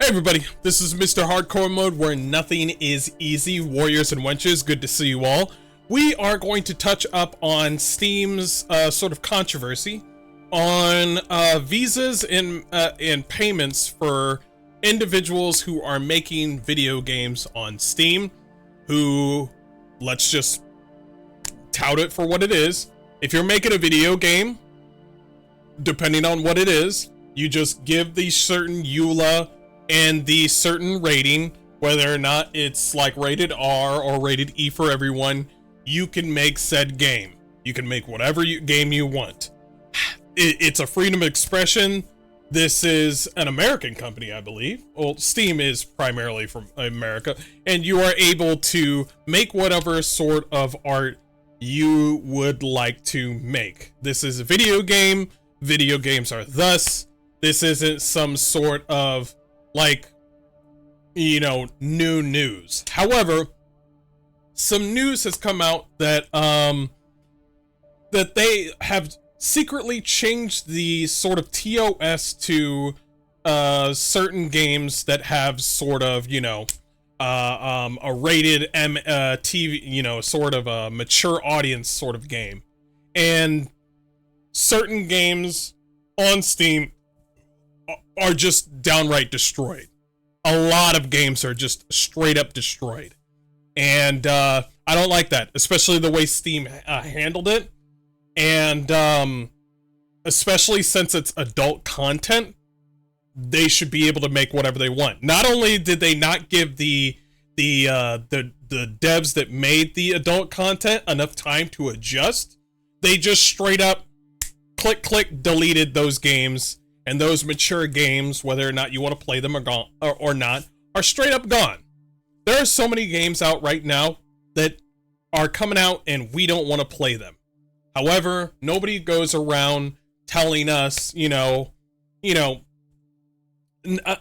Hey everybody, this is Mr. Hardcore Mode where nothing is easy. Warriors and wenches, good to see you all. We are going to touch up on Steam's sort of controversy on visas and payments for individuals who are making video games on Steam, who, let's just tout it for what it is. If you're making a video game, depending on what it is, you just give the certain EULA and the certain rating, whether or not it's like rated R or rated E for everyone, you can make said game. You can make whatever game you want. It's a freedom of expression. This is an American company, I believe. Well, Steam is primarily from America, and you are able to make whatever sort of art you would like to make. This is a video game. Video games are thus. This isn't some sort of like, you know, new news. However, some news has come out that that they have secretly changed the sort of TOS to certain games that have sort of, you know, a rated TV, you know, sort of a mature audience sort of game. And certain games on Steam are just downright destroyed. A lot of games are just straight up destroyed. And I don't like that, especially the way Steam handled it. And especially since it's adult content, they should be able to make whatever they want. Not only did they not give the devs that made the adult content enough time to adjust, they just straight up click deleted those games. And those mature games, whether or not you want to play them or not, are straight up gone. There are so many games out right now that are coming out and we don't want to play them. However, nobody goes around telling us,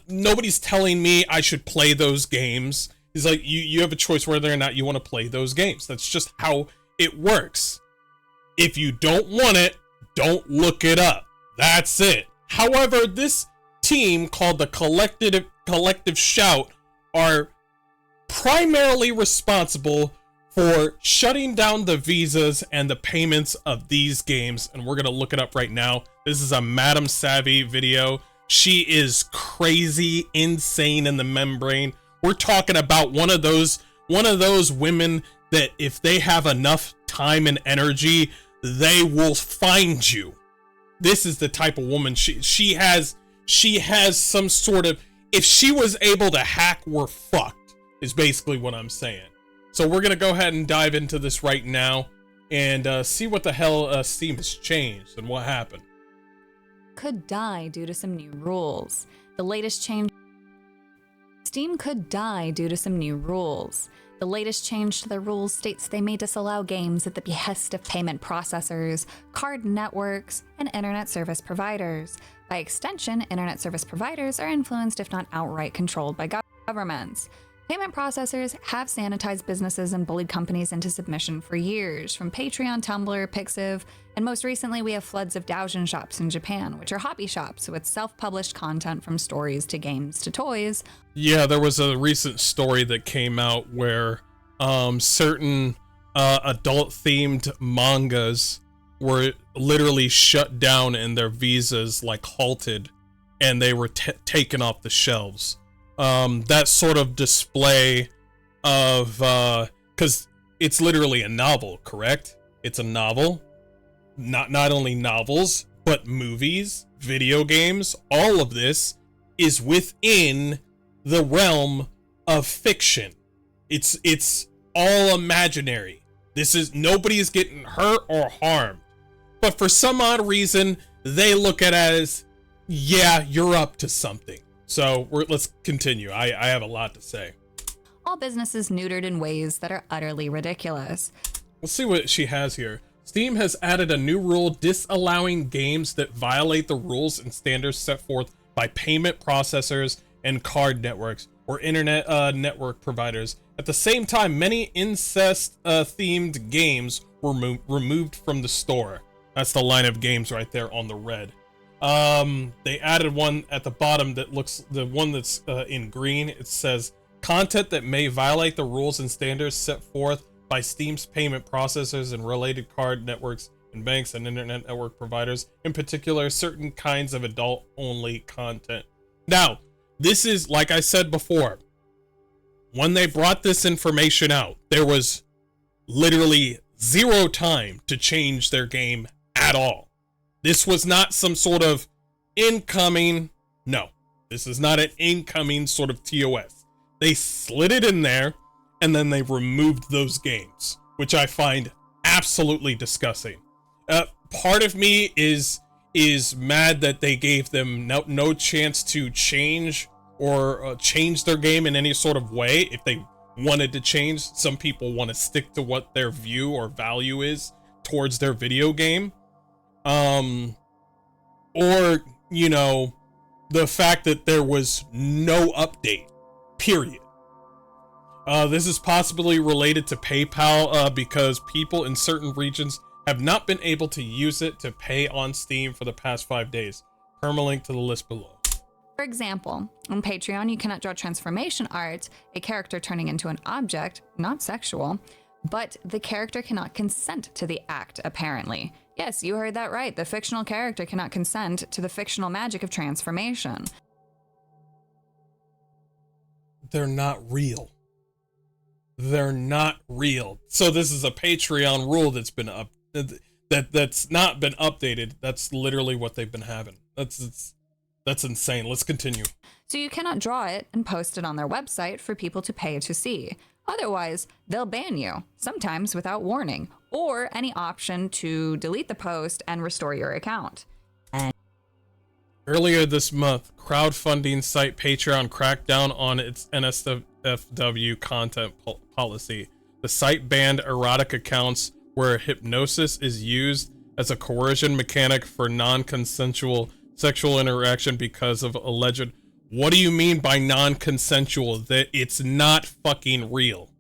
nobody's telling me I should play those games. It's like you have a choice whether or not you want to play those games. That's just how it works. If you don't want it, don't look it up. That's it. However, this team called the Collective Shout are primarily responsible for shutting down the visas and the payments of these games. And we're going to look it up right now. This is a Madam Savvy video. She is crazy, insane in the membrane. We're talking about one of those women that if they have enough time and energy, they will find you. This is the type of woman she has some sort of, if she was able to hack, we're fucked, is basically what I'm saying. So we're gonna go ahead and dive into this right now and see what the hell Steam has changed and what happened. Could die due to some new rules. The latest change. Steam could die due to some new rules. The latest change to the rules states they may disallow games at the behest of payment processors, card networks, and internet service providers. By extension, internet service providers are influenced, if not outright controlled, by governments. Payment processors have sanitized businesses and bullied companies into submission for years, from Patreon, Tumblr, Pixiv, and most recently we have floods of doujin shops in Japan, which are hobby shops with self-published content from stories to games to toys. Yeah, there was a recent story that came out where certain adult-themed mangas were literally shut down and their visas like halted, and they were taken off the shelves. That sort of display of because it's literally a novel, correct? It's a novel. Not only novels, but movies, video games, all of this is within the realm of fiction. It's all imaginary. This is, nobody's getting hurt or harmed. But for some odd reason, they look at it as, yeah, you're up to something. So let's continue. I have a lot to say. All businesses neutered in ways that are utterly ridiculous. Let's see what she has here. Steam has added a new rule disallowing games that violate the rules and standards set forth by payment processors and card networks or internet network providers. At the same time, many incest themed games were removed from the store. That's the line of games right there on the red. They added one at the bottom that looks, the one that's in green. It says content that may violate the rules and standards set forth by Steam's payment processors and related card networks and banks and internet network providers, in particular certain kinds of adult only content. Now, this is, like I said before, when they brought this information out, there was literally zero time to change their game at all. This was not some sort of incoming, no, this is not an incoming sort of TOS. They slid it in there and then they removed those games, which I find absolutely disgusting. Part of me is mad that they gave them no chance to change or change their game in any sort of way. If they wanted to change, some people want to stick to what their view or value is towards their video game. Or, you know, the fact that there was no update, period. This is possibly related to PayPal because people in certain regions have not been able to use it to pay on Steam for the past 5 days. Permalink to the list below. For example, on Patreon, you cannot draw transformation art, a character turning into an object, not sexual, but the character cannot consent to the act, apparently. Yes, you heard that right. The fictional character cannot consent to the fictional magic of transformation. They're not real. They're not real. So this is a Patreon rule that's been that's not been updated. That's literally what they've been having. That's insane. Let's continue. So you cannot draw it and post it on their website for people to pay to see. Otherwise, they'll ban you, sometimes without warning, or any option to delete the post and restore your account. Earlier this month, crowdfunding site Patreon cracked down on its NSFW content policy. The site banned erotic accounts where hypnosis is used as a coercion mechanic for non-consensual sexual interaction because of alleged... What do you mean by non-consensual? That it's not fucking real.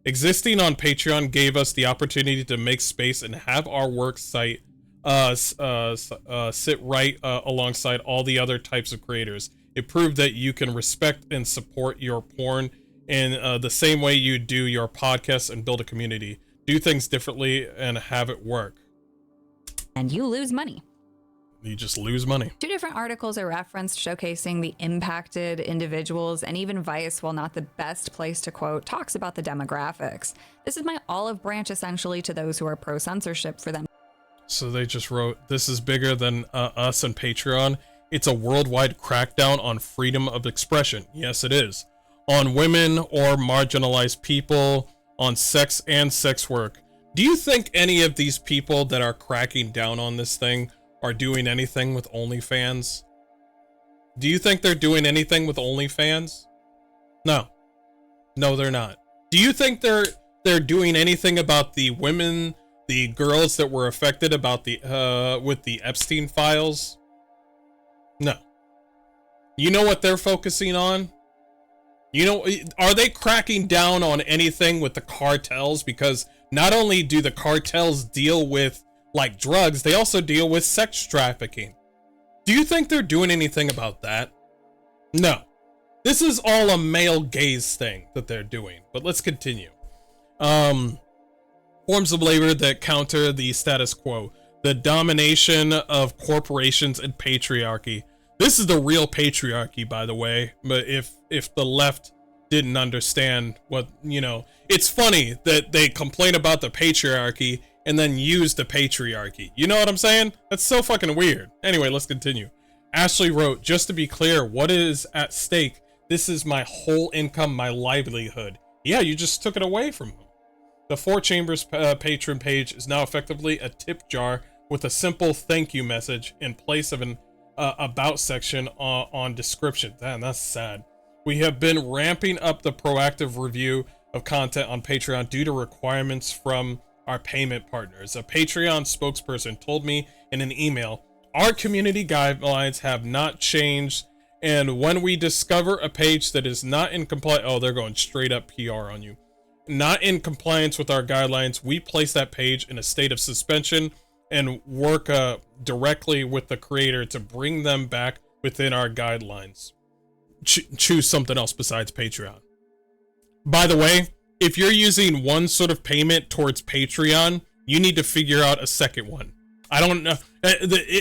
Existing on Patreon gave us the opportunity to make space and have our work site sit right alongside all the other types of creators. It proved that you can respect and support your porn in the same way you do your podcast and build a community. Do things differently and have it work. And you lose money. You just lose money. 2 different articles are referenced showcasing the impacted individuals, and even Vice, while not the best place to quote, talks about the demographics. This is my olive branch essentially to those who are pro-censorship for them. So they just wrote, this is bigger than us and Patreon. It's a worldwide crackdown on freedom of expression. Yes, it is. On women or marginalized people, on sex and sex work. Do you think any of these people that are cracking down on this thing are doing anything with OnlyFans? Do you think they're doing anything with OnlyFans? No. No, they're not. Do you think they're doing anything about the women, the girls that were affected about the with the Epstein files? No. You know what they're focusing on? You know, are they cracking down on anything with the cartels? Because not only do the cartels deal with like drugs, they also deal with sex trafficking. Do you think they're doing anything about that? No. This is all a male gaze thing that they're doing, but let's continue. Forms of labor that counter the status quo, the domination of corporations and patriarchy. This is the real patriarchy, by the way, but if the left didn't understand what, you know, it's funny that they complain about the patriarchy and then use the patriarchy. You know what I'm saying? That's so fucking weird. Anyway, let's continue. Ashley wrote, just to be clear, what is at stake? This is my whole income, my livelihood. Yeah, you just took it away from him. The Four Chambers patron page is now effectively a tip jar with a simple thank you message in place of an about section on description. Damn, that's sad. We have been ramping up the proactive review of content on Patreon due to requirements from our payment partners. A Patreon spokesperson told me in an email, our community guidelines have not changed, and when we discover a page that is not in compliance, oh, they're going straight up PR on you, not in compliance with our guidelines, we place that page in a state of suspension and work directly with the creator to bring them back within our guidelines. Choose something else besides Patreon. By the way, if you're using one sort of payment towards Patreon, you need to figure out a second one. I don't know.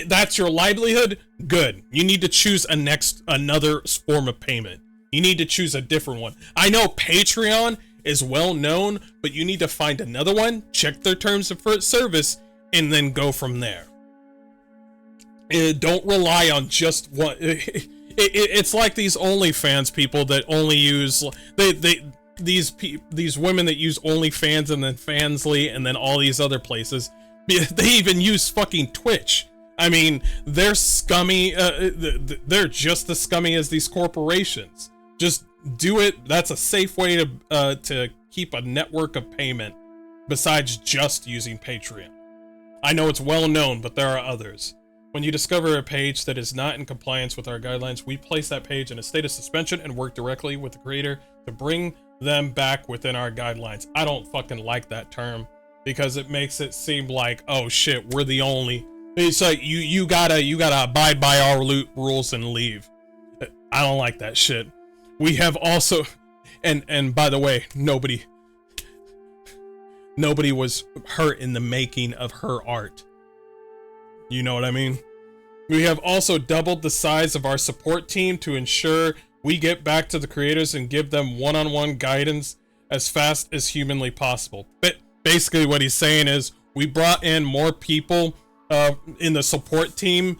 That's your livelihood? Good. You need to choose another form of payment. You need to choose a different one. I know Patreon is well known, but you need to find another one, check their terms of service, and then go from there. Don't rely on just one. It's like these OnlyFans people that only use these women that use OnlyFans and then Fansly and then all these other places. They even use fucking Twitch. I mean, they're scummy. They're just as scummy as these corporations. Just do it. That's a safe way to keep a network of payment besides just using Patreon. I know it's well known, but there are others. When you discover a page that is not in compliance with our guidelines, we place that page in a state of suspension and work directly with the creator to bring them back within our guidelines. I don't fucking like that term because it makes it seem like, oh shit, we're the only. It's like you gotta abide by our rules and leave. I don't like that shit. We have also, and by the way, nobody was hurt in the making of her art. You know what I mean? We have also doubled the size of our support team to ensure we get back to the creators and give them one-on-one guidance as fast as humanly possible. But basically what he's saying is we brought in more people in the support team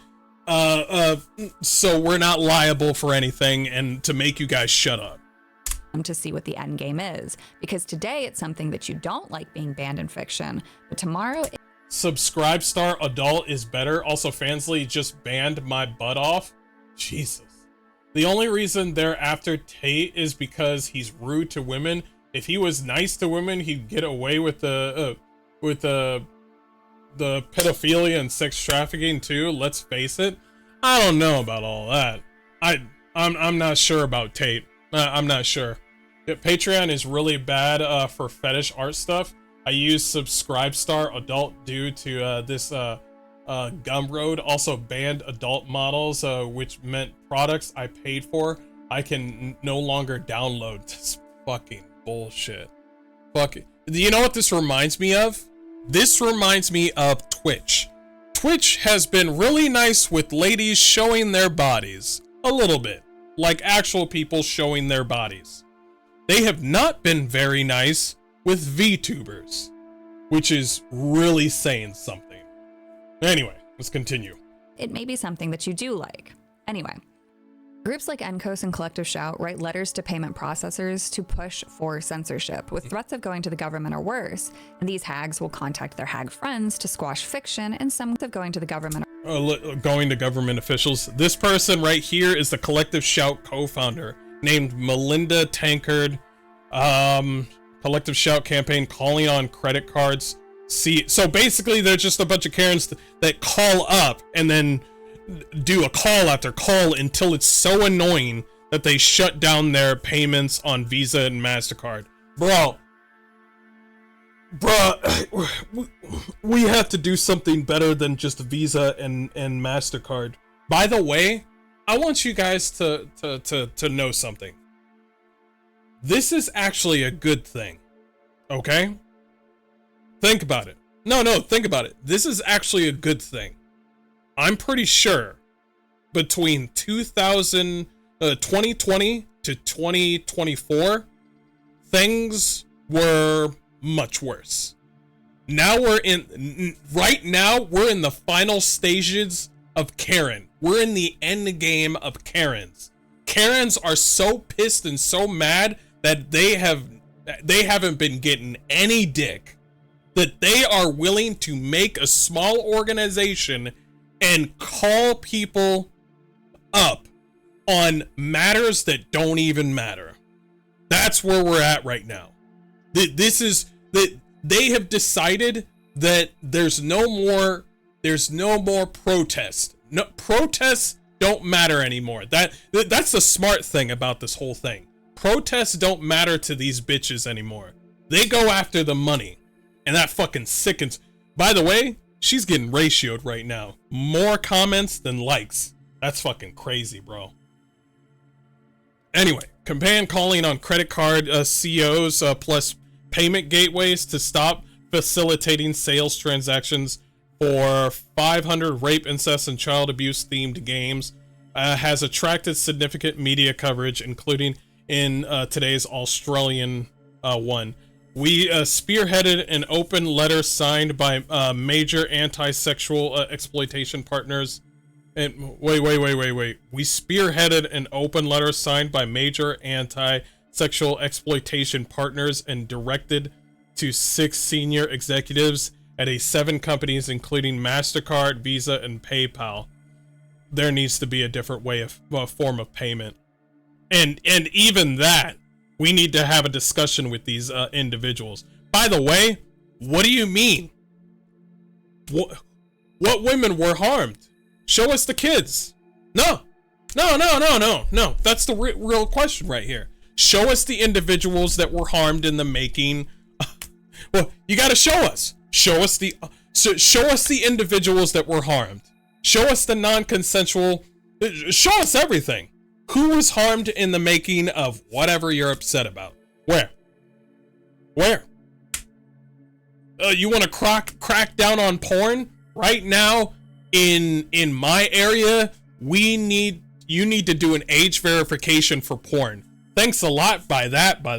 so we're not liable for anything and to make you guys shut up. To see what the end game is, because today it's something that you don't like being banned in fiction, but tomorrow Subscribe Star Adult is better. Also, Fansly just banned my butt off. Jesus. The only reason they're after Tate is because he's rude to women. If he was nice to women, he'd get away with the pedophilia and sex trafficking too. Let's face it. I don't know about all that. I'm not sure about Tate. I'm not sure. Patreon is really bad for fetish art stuff. I use Subscribe Star Adult due to this Gumroad also banned adult models, which meant products I paid for I can no longer download. This fucking bullshit. Fuck it. You know what this reminds me of? This reminds me of Twitch. Twitch has been really nice with ladies showing their bodies. A little bit. Like actual people showing their bodies. They have not been very nice with VTubers, which is really saying something. Anyway, let's continue. It may be something that you do like. Anyway, groups like NCOS and Collective Shout write letters to payment processors to push for censorship, with threats of going to the government or worse, and these hags will contact their hag friends to squash fiction, and some of going to the government. Going to government officials. This person right here is the Collective Shout co-founder, named Melinda Tankard. Collective Shout campaign calling on credit cards. See, so basically they're just a bunch of Karens that call up and then do a call after call until it's so annoying that they shut down their payments on Visa and MasterCard. Bruh, we have to do something better than just Visa and MasterCard. By the way, I want you guys to know something. This is actually a good thing, okay? Think about it. No, think about it. This is actually a good thing. I'm pretty sure between 2020 to 2024, things were much worse. Now right now we're in the final stages of Karen. We're in the end game of Karens. Karens are so pissed and so mad that they haven't been getting any dick, that they are willing to make a small organization and call people up on matters that don't even matter. That's where we're at right now. This is that they have decided that there's no more protest. No, protests don't matter anymore. That's the smart thing about this whole thing. Protests don't matter to these bitches anymore. They go after the money. And that fucking sickens. By the way, she's getting ratioed right now. More comments than likes. That's fucking crazy, bro. Anyway, campaign calling on credit card COs plus payment gateways to stop facilitating sales transactions for 500 rape, incest, and child abuse themed games has attracted significant media coverage, including in today's Australian one. We spearheaded an open letter signed by major anti-sexual exploitation partners. And wait. We spearheaded an open letter signed by major anti-sexual exploitation partners and directed to 6 senior executives at 7 companies, including MasterCard, Visa, and PayPal. There needs to be a different way of form of payment. And even that, we need to have a discussion with these individuals. By the way, what do you mean? What women were harmed? Show us the kids. No. That's the real question right here. Show us the individuals that were harmed in the making. Well, you got to show us. Show us the individuals that were harmed. Show us the non-consensual. Show us everything. Who was harmed in the making of whatever you're upset about? Where? You want to crack down on porn right now? In my area, you need to do an age verification for porn. Thanks a lot for that, by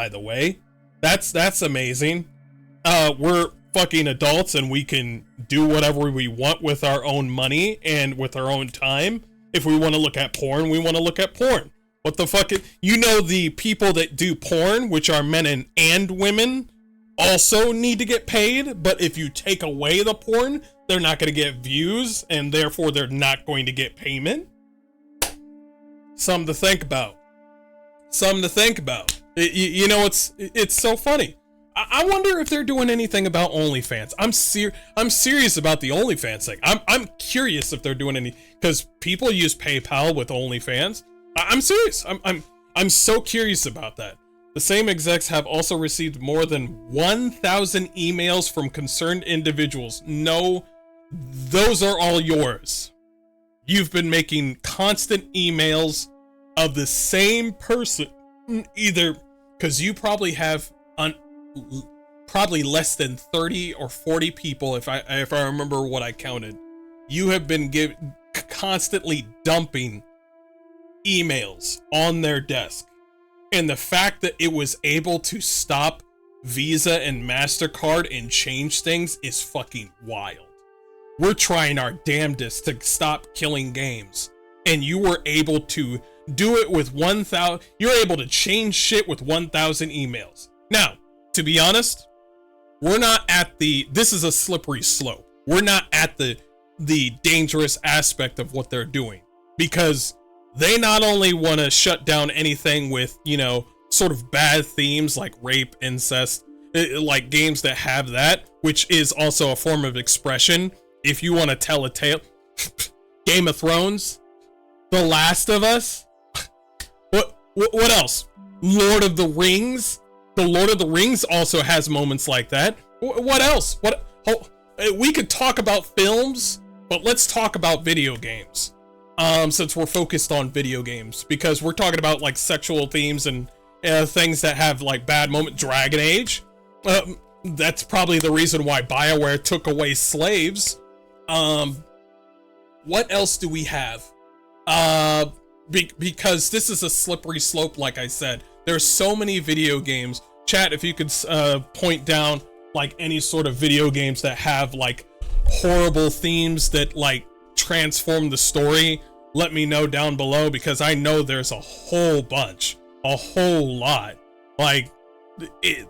the way. That's amazing. We're fucking adults and we can do whatever we want with our own money and with our own time. If we want to look at porn, we want to look at porn. What the fuck? The people that do porn, which are men and women, also need to get paid. But if you take away the porn, they're not going to get views, and therefore they're not going to get payment. Something to think about. It's so funny. I wonder if they're doing anything about OnlyFans. I'm serious about the OnlyFans thing. I'm curious if they're doing any, because people use PayPal with OnlyFans. I'm serious. I'm so curious about that. The same execs have also received more than 1,000 emails from concerned individuals. No, those are all yours. You've been making constant emails of the same person, either because you probably have probably less than 30 or 40 people, if I remember what I counted. You have been constantly dumping emails on their desk. And the fact that it was able to stop Visa and MasterCard and change things is fucking wild. We're trying our damnedest to stop killing games. And you were able to do it with 1,000. You're able to change shit with 1,000 emails. Now, to be honest, we're not at this is a slippery slope. We're not at the dangerous aspect of what they're doing, because they not only want to shut down anything with, sort of bad themes like rape, incest, like games that have that, which is also a form of expression. If you want to tell a tale, Game of Thrones, The Last of Us, what else? Lord of the Rings. The Lord of the Rings also has moments like that. What else? We could talk about films, but let's talk about video games. Since we're focused on video games, because we're talking about like sexual themes and things that have like bad moment. Dragon Age, that's probably the reason why BioWare took away slaves. What else do we have? Because this is a slippery slope, like I said. There's so many video games. Chat, if you could point down like any sort of video games that have like horrible themes that like transform the story, let me know down below, because I know there's a whole bunch, a whole lot. Like they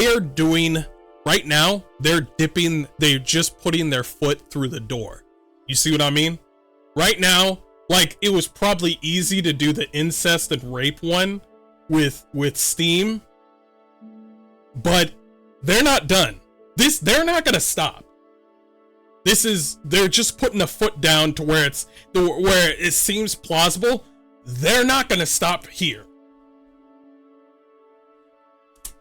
are doing right now, they're just putting their foot through the door. You see what I mean? Right now, like, it was probably easy to do the incest and rape one with Steam, but they're not done. They're not gonna stop. They're just putting a foot down to where it seems plausible. They're not gonna stop here.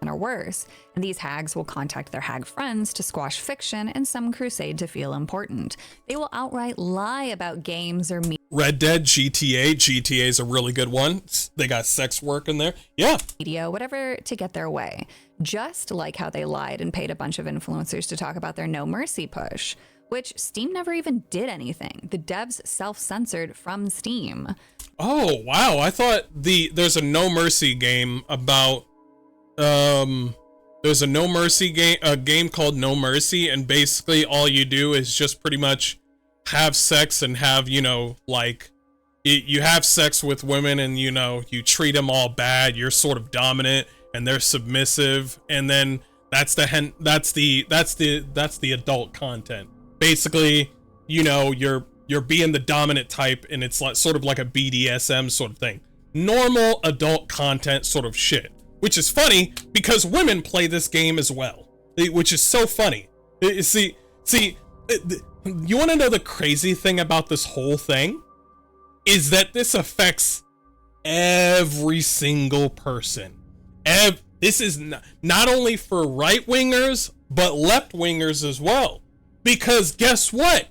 or worse, and these hags will contact their hag friends to squash fiction in some crusade to feel important. They will outright lie about games or Red Dead, GTA is a really good one. They got sex work in there. Yeah. media, whatever, to get their way. Just like how they lied and paid a bunch of influencers to talk about their No Mercy push, which Steam never even did anything. The devs self-censored from Steam. Oh, wow. I thought there's a No Mercy game about there's a No Mercy game, a game called No Mercy, and basically all you do is just pretty much have sex and have, you know, like you have sex with women and, you know, you treat them all bad. You're sort of dominant and they're submissive, and then that's the adult content. Basically, you know, you're being the dominant type, and it's like sort of like a BDSM sort of thing. Normal adult content sort of shit, which is funny because women play this game as well, which is so funny. See, you want to know the crazy thing about this whole thing is that this affects every single person. This is not only for right wingers but left wingers as well, because guess what?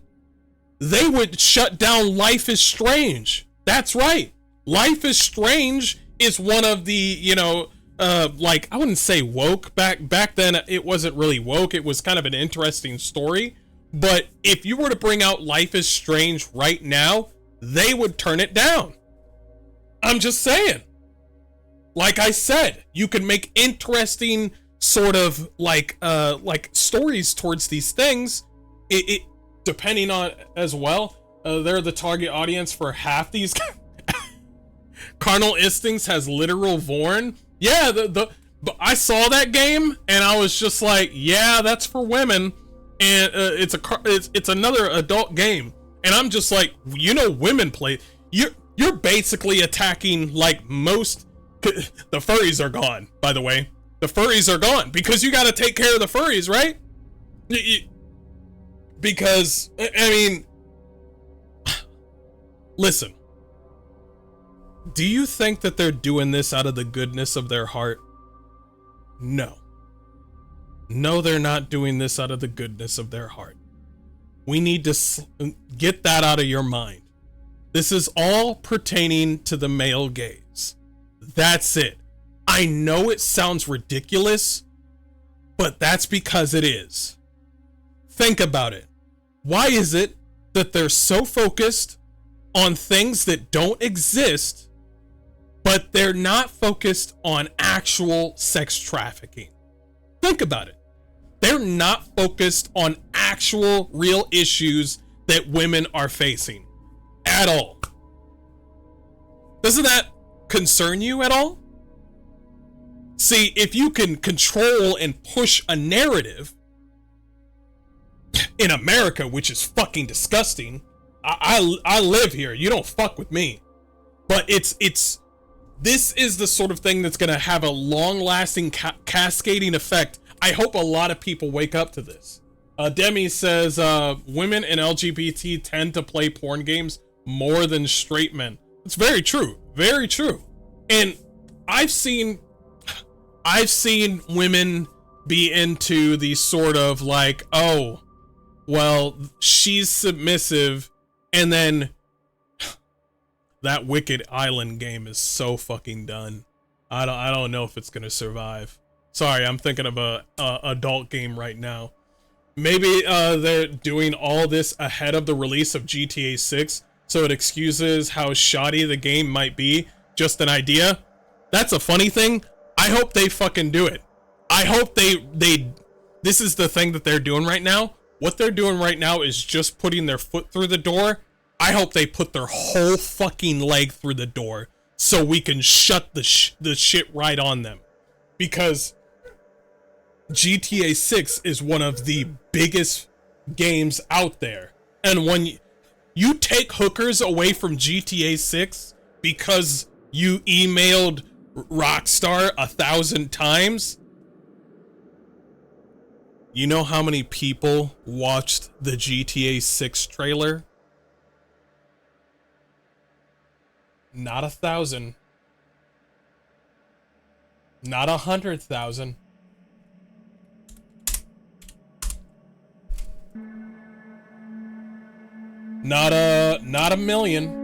They would shut down Life is Strange. That's right. Life is Strange is one of the, you know, like, I wouldn't say woke back then. It wasn't really woke. It was kind of an interesting story. But if you were to bring out Life is Strange right now, they would turn it down. I'm just saying. Like I said, you can make interesting sort of like stories towards these things. It depending on as well. They're the target audience for half these. Carnal Instincts has literal Vorn. Yeah, but I saw that game and I was just like, yeah, that's for women, and it's another adult game, and I'm just like, you know, women play. You're basically attacking like most. The furries are gone, by the way. The furries are gone because you got to take care of the furries, right? Because I mean, listen. Do you think that they're doing this out of the goodness of their heart? No. No, they're not doing this out of the goodness of their heart. We need to get that out of your mind. This is all pertaining to the male gaze. That's it. I know it sounds ridiculous, but that's because it is. Think about it. Why is it that they're so focused on things that don't exist, but they're not focused on actual sex trafficking? Think about it. They're not focused on actual real issues that women are facing at all. Doesn't that concern you at all? See, if you can control and push a narrative in America, which is fucking disgusting. I live here. You don't fuck with me. But this is the sort of thing that's going to have a long-lasting cascading effect. I hope a lot of people wake up to this. Demi says, women and LGBT tend to play porn games more than straight men. It's very true. Very true. And I've seen women be into the sort of like, oh, well, she's submissive, and then that Wicked Island game is so fucking done. I don't know if it's gonna survive. Sorry, I'm thinking of a adult game right now. Maybe they're doing all this ahead of the release of GTA 6, so it excuses how shoddy the game might be. Just an idea. That's a funny thing. I hope they fucking do it. I hope they this is the thing that they're doing right now. What they're doing right now is just putting their foot through the door. I hope they put their whole fucking leg through the door so we can shut the shit right on them. Because GTA 6 is one of the biggest games out there. And when you take hookers away from GTA 6 because you emailed Rockstar 1,000 times, you know how many people watched the GTA 6 trailer? Not 1,000. Not 100,000. Not a million.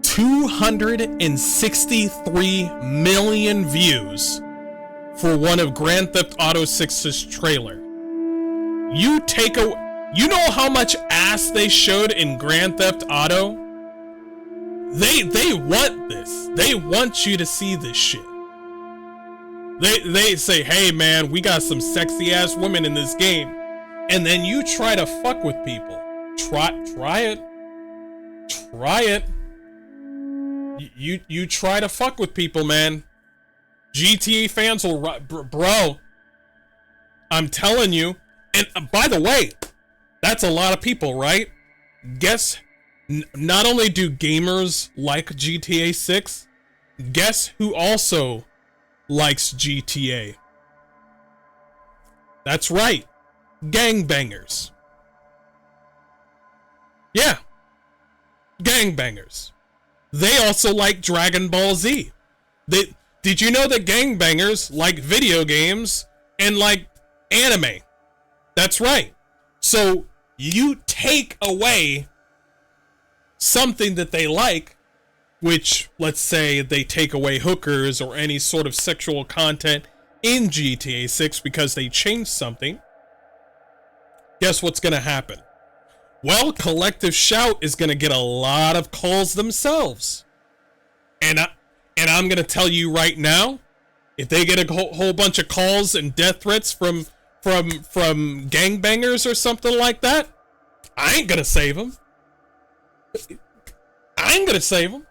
263 million views for one of Grand Theft Auto 6's trailer. You know how much ass they showed in Grand Theft Auto? They want this. They want you to see this shit. They say, hey man, we got some sexy ass women in this game. And then you try to fuck with people. Try it. Try it. You try to fuck with people, man. GTA fans will, bro. I'm telling you. And by the way, that's a lot of people, right? Guess, not only do gamers like GTA 6, guess who also likes GTA? That's right. Gangbangers. Yeah. Gangbangers. They also like Dragon Ball Z. Did you know that gangbangers like video games and like anime? That's right. So you take away something that they like, which, let's say they take away hookers or any sort of sexual content in GTA 6 because they changed something. Guess what's going to happen? Well, Collective Shout is going to get a lot of calls themselves. And I'm going to tell you right now, if they get a whole bunch of calls and death threats from gangbangers or something like that, I ain't going to save them. I ain't going to save them.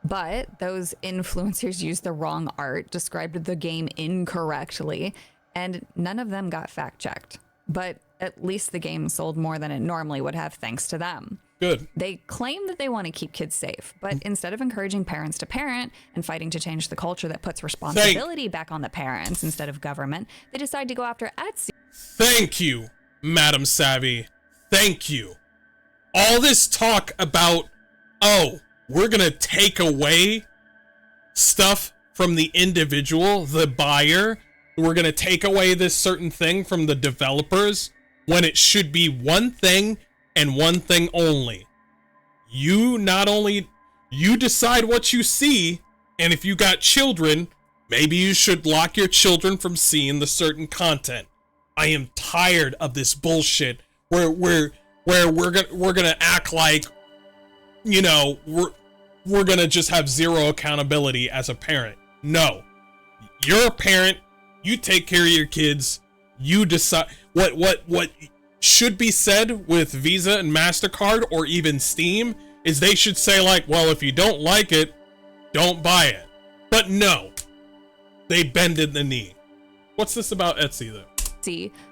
But those influencers used the wrong art, described the game incorrectly, and none of them got fact-checked. But at least the game sold more than it normally would have thanks to them. Good. They claim that they want to keep kids safe, but instead of encouraging parents to parent and fighting to change the culture that puts responsibility back on the parents instead of government, they decide to go after Etsy. Thank you, Madam Savvy. Thank you. All this talk about, oh, we're going to take away stuff from the individual, the buyer. We're going to take away this certain thing from the developers when it should be one thing and one thing only. You decide what you see, and if you got children, maybe you should lock your children from seeing the certain content. I am tired of this bullshit where we're gonna act like, you know, we're gonna just have zero accountability as a parent. No, you're a parent. You take care of your kids. You decide what should be said with Visa and MasterCard or even Steam is they should say like, well, if you don't like it, don't buy it. But no, they bended the knee. What's this about Etsy though?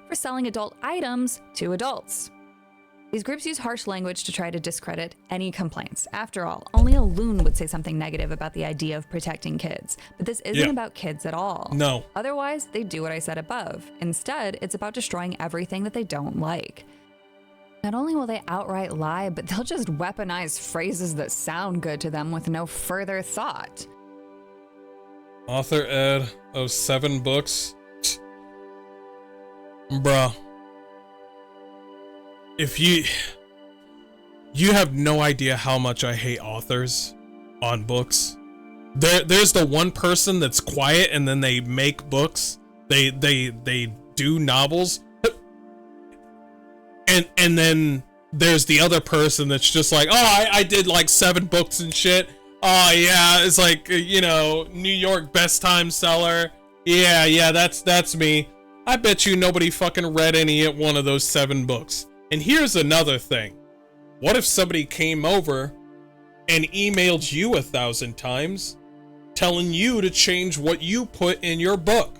For selling adult items to adults. These groups use harsh language to try to discredit any complaints. After all, only a loon would say something negative about the idea of protecting kids. But this isn't about kids at all. No. Otherwise, they do what I said above. Instead, it's about destroying everything that they don't like. Not only will they outright lie, but they'll just weaponize phrases that sound good to them with no further thought. Author ed of 7 books. Bruh. If you have no idea how much I hate authors on books. There's the one person that's quiet and then they make books. They do novels. And then there's the other person that's just like, oh, I did like 7 books and shit. Oh yeah, it's like, you know, New York best time seller. Yeah, that's me. I bet you nobody fucking read any one of those 7 books. And here's another thing. What if somebody came over and emailed you 1,000 times telling you to change what you put in your book?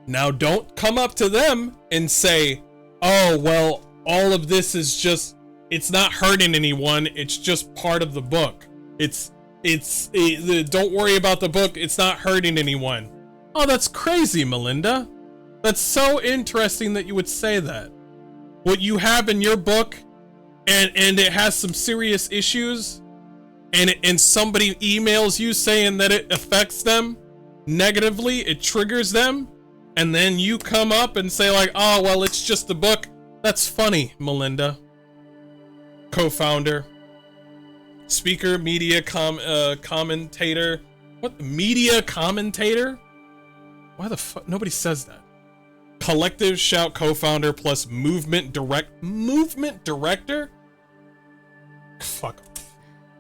Now don't come up to them and say, oh, well, all of this is just, it's not hurting anyone. It's just part of the book. Don't worry about the book. It's not hurting anyone. Oh, that's crazy, Melinda. That's so interesting that you would say that. What you have in your book and it has some serious issues, and somebody emails you saying that it affects them negatively, it triggers them, and then you come up and say like, oh, well, it's just the book. That's funny, Melinda. Co-founder, speaker, media commentator. What? Media commentator? Why the fuck? Nobody says that. Collective Shout co-founder plus movement director? Fuck.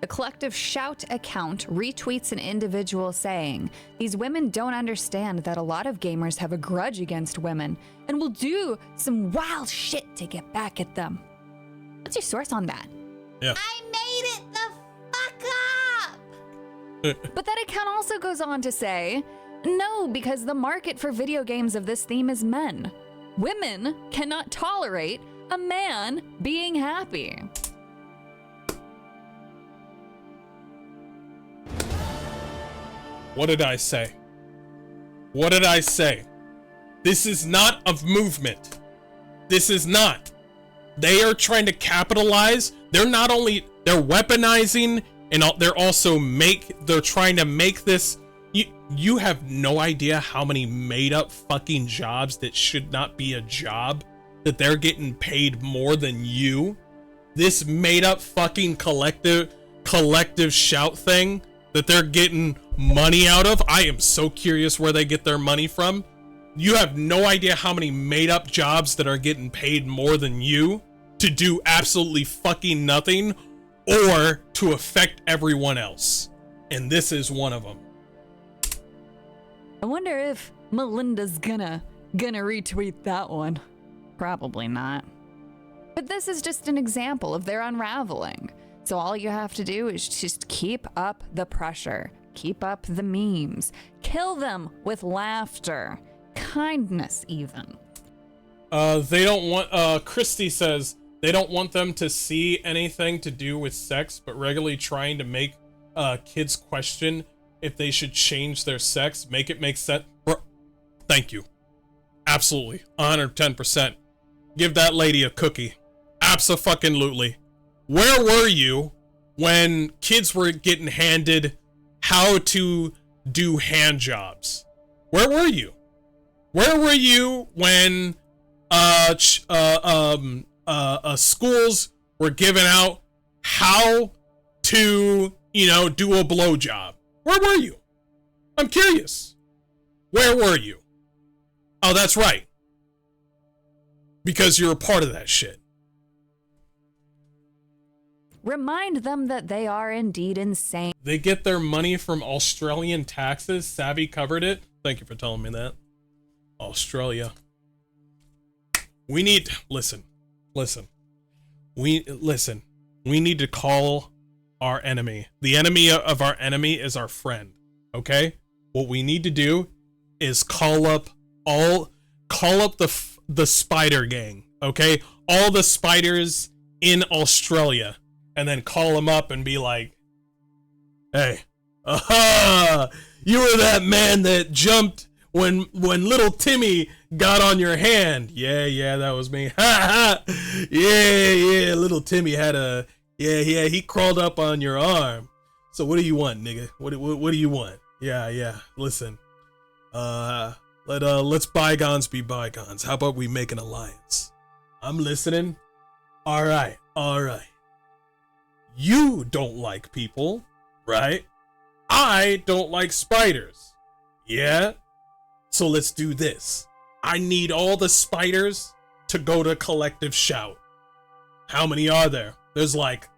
The Collective Shout account retweets an individual saying, "These women don't understand that a lot of gamers have a grudge against women and will do some wild shit to get back at them." What's your source on that? Yeah. I made it the fuck up! But that account also goes on to say, no, because the market for video games of this theme is men. Women cannot tolerate a man being happy. What did I say? What did I say? This is not a movement. This is not. They are trying to capitalize. They're weaponizing, and they're trying to make this. You have no idea how many made up fucking jobs that should not be a job, that they're getting paid more than you. This made up fucking collective shout thing that they're getting money out of. I am so curious where they get their money from. You have no idea how many made up jobs that are getting paid more than you to do absolutely fucking nothing or to affect everyone else. And this is one of them. I wonder if Melinda's gonna retweet that one. Probably not. But this is just an example of their unraveling. So all you have to do is just keep up the pressure, keep up the memes, kill them with laughter, kindness even. They don't want, Christy says, they don't want them to see anything to do with sex, but regularly trying to make kids question if they should change their sex, make it make sense. Thank you. Absolutely. 110%. Give that lady a cookie. Abso-fucking-lutely. Where were you when kids were getting handed how to do hand jobs? Where were you? Where were you when schools were giving out how to, do a blowjob? Where were you? I'm curious. Where were you? Oh, that's right. Because you're a part of that shit. Remind them that they are indeed insane. They get their money from Australian taxes. Savvy covered it. Thank you for telling me that. Australia. We need, listen. We need to call our enemy. The enemy of our enemy is our friend. Okay? What we need to do is call up the spider gang. Okay? All the spiders in Australia, and then call them up and be like, "Hey, you were that man that jumped when little Timmy got on your hand." Yeah, that was me. Yeah, little Timmy had he crawled up on your arm. So what do you want, nigga? What do you want? Yeah, listen. Let's bygones be bygones. How about we make an alliance? I'm listening. All right. You don't like people, right? I don't like spiders. Yeah? So let's do this. I need all the spiders to go to Collective Shout. How many are there? There's like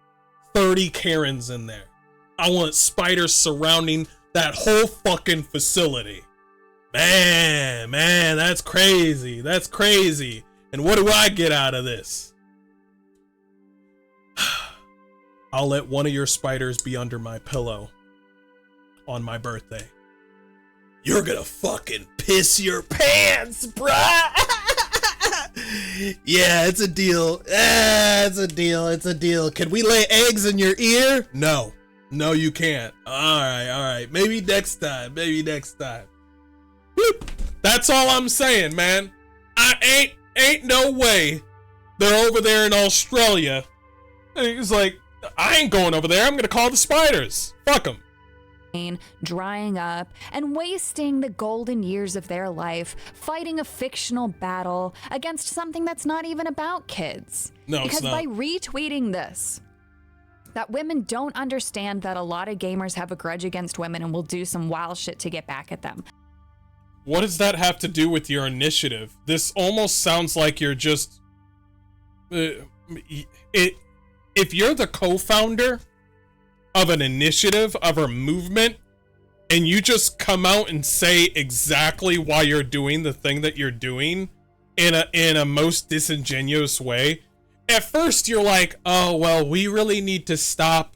30 Karens in there. I want spiders surrounding that whole fucking facility. Man, that's crazy. That's crazy. And what do I get out of this? I'll let one of your spiders be under my pillow on my birthday. You're gonna fucking piss your pants, bruh. Yeah, it's a deal. It's a deal. Can we lay eggs in your ear? No, you can't. All right. Maybe next time. Whoop. That's all I'm saying, man. I ain't no way they're over there in Australia And he's like, I ain't going over there. I'm gonna call the spiders. Fuck them. Drying up and wasting the golden years of their life fighting a fictional battle against something that's not even about kids. No, because it's not. by retweeting this, that women don't understand that a lot of gamers have a grudge against women and will do some wild shit to get back at them. What does that have to do with your initiative? This almost sounds like you're just... if you're the co-founder of an initiative, of a movement, and you just come out and say exactly why you're doing the thing that you're doing in a most disingenuous way, at first you're like, oh, well, we really need to stop.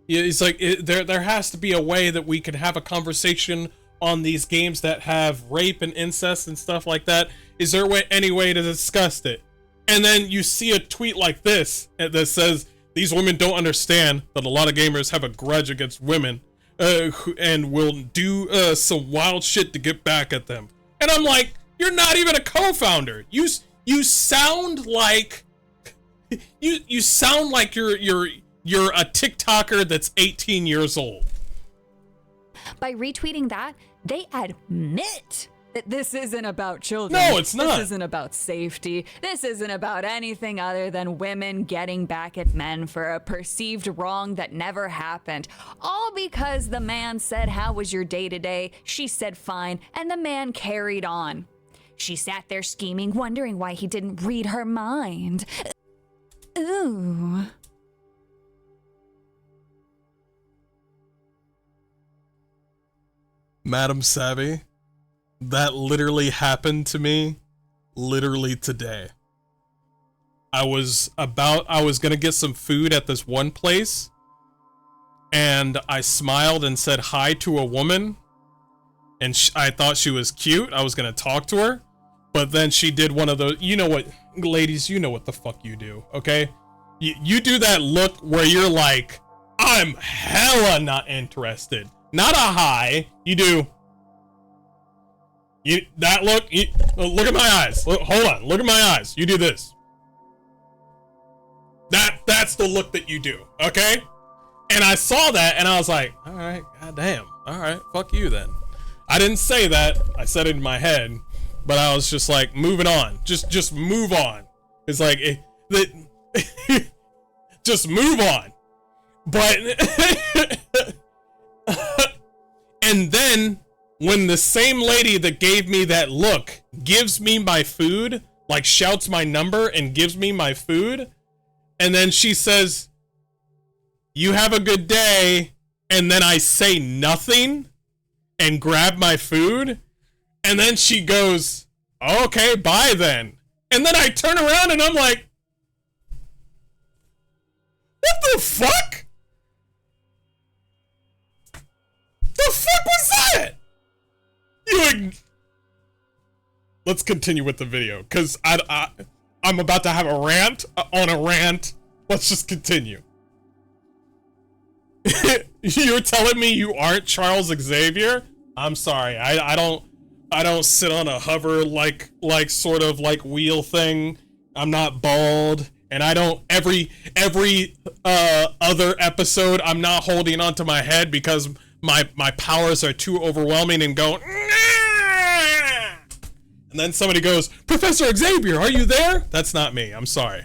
It's like, there has to be a way that we can have a conversation on these games that have rape and incest and stuff like that. Is there any way to discuss it? And then you see a tweet like this that says, these women don't understand that a lot of gamers have a grudge against women and will do some wild shit to get back at them. And I'm like, you're not even a co-founder. You sound like you sound like you're a TikToker that's 18 years old. By retweeting that, they admit that this isn't about children. No, it's not. This isn't about safety. This isn't about anything other than women getting back at men for a perceived wrong that never happened. All because the man said, how was your day today? She said, fine. And the man carried on. She sat there scheming, wondering why he didn't read her mind. Ooh. Madam Savvy, that literally happened to me literally today. I was gonna get some food at this one place, and I smiled and said hi to a woman, and I thought she was cute. I was gonna talk to her, but then she did one of those, you know what, ladies, you know what the fuck you do, okay? You do that look where you're like, I'm hella not interested. Not a hi. You do. That look. Look at my eyes. Hold on. Look at my eyes. You do this. That's the look that you do. Okay. And I saw that and I was like, all right, goddamn. All right, fuck you then. I didn't say that. I said it in my head, but I was just like, moving on. Just move on. It's like just move on. But and then when the same lady that gave me that look gives me my food, like shouts my number and gives me my food, and then she says, you have a good day, and then I say nothing and grab my food, and then she goes, okay, bye then. And then I turn around and I'm like, what the fuck? The fuck was that? Let's continue with the video, because I'm about to have a rant on a rant. Let's just continue. You're telling me you aren't Charles Xavier? I'm sorry. I don't sit on a hover like sort of like wheel thing. I'm not bald, and I don't every other episode I'm not holding onto my head because my powers are too overwhelming and going, nah! And then somebody goes, Professor Xavier, are you there? That's not me. I'm sorry.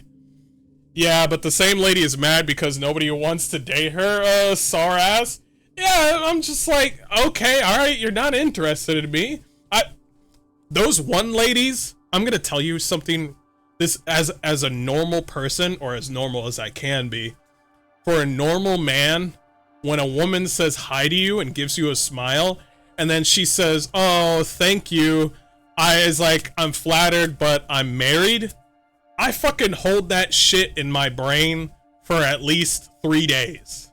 Yeah, but the same lady is mad because nobody wants to date her, sour ass. Yeah, I'm just like, okay, all right, you're not interested in me. Those one ladies, I'm gonna tell you something. This as a normal person, or as normal as I can be, for a normal man, when a woman says hi to you and gives you a smile, and then she says, oh, thank you, I'm flattered, but I'm married, I fucking hold that shit in my brain for at least 3 days.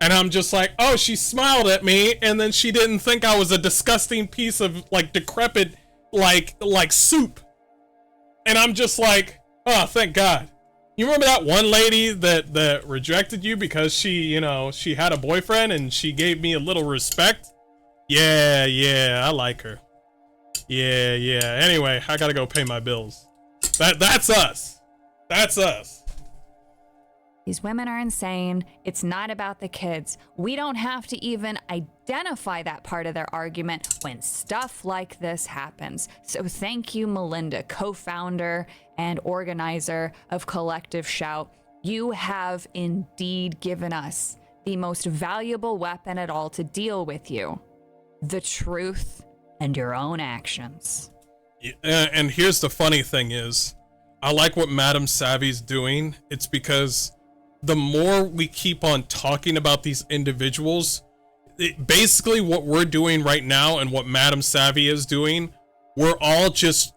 And I'm just like, oh, she smiled at me, and then she didn't think I was a disgusting piece of, like, decrepit, like soup. And I'm just like, oh, thank God. You remember that one lady that rejected you because she had a boyfriend and she gave me a little respect? Yeah, I like her. Yeah. Anyway, I gotta go pay my bills. That's us. That's us. These women are insane. It's not about the kids. We don't have to even identify that part of their argument when stuff like this happens. So thank you, Melinda, co-founder and organizer of Collective Shout. You have indeed given us the most valuable weapon at all to deal with you: the truth and your own actions. And here's the funny thing is, I like what Madam Savvy's doing. It's because the more we keep on talking about these individuals, basically what we're doing right now and what Madam Savvy is doing, we're all just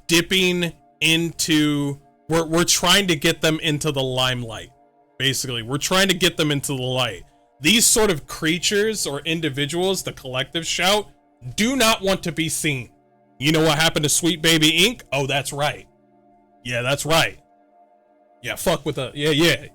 dipping into, we're trying to get them into the limelight. Basically, we're trying to get them into the light. These sort of creatures or individuals, the Collective Shout, do not want to be seen. You know what happened to Sweet Baby Inc? Oh, that's right. Yeah, that's right. Yeah, fuck with the, yeah.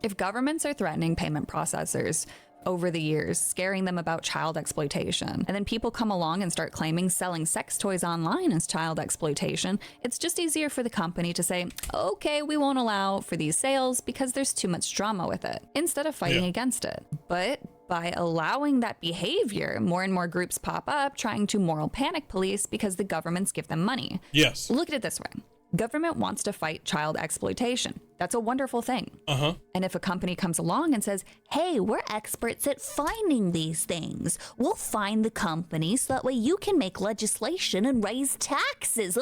If governments are threatening payment processors over the years, scaring them about child exploitation, and then people come along and start claiming selling sex toys online is child exploitation, it's just easier for the company to say, okay, we won't allow for these sales because there's too much drama with it, instead of fighting against it. But by allowing that behavior, more and more groups pop up trying to moral panic police because the governments give them money. Yes. Look at it this way. Government wants to fight child exploitation. That's a wonderful thing. And if a company comes along and says, hey, we're experts at finding these things, we'll find the company so that way you can make legislation and raise taxes.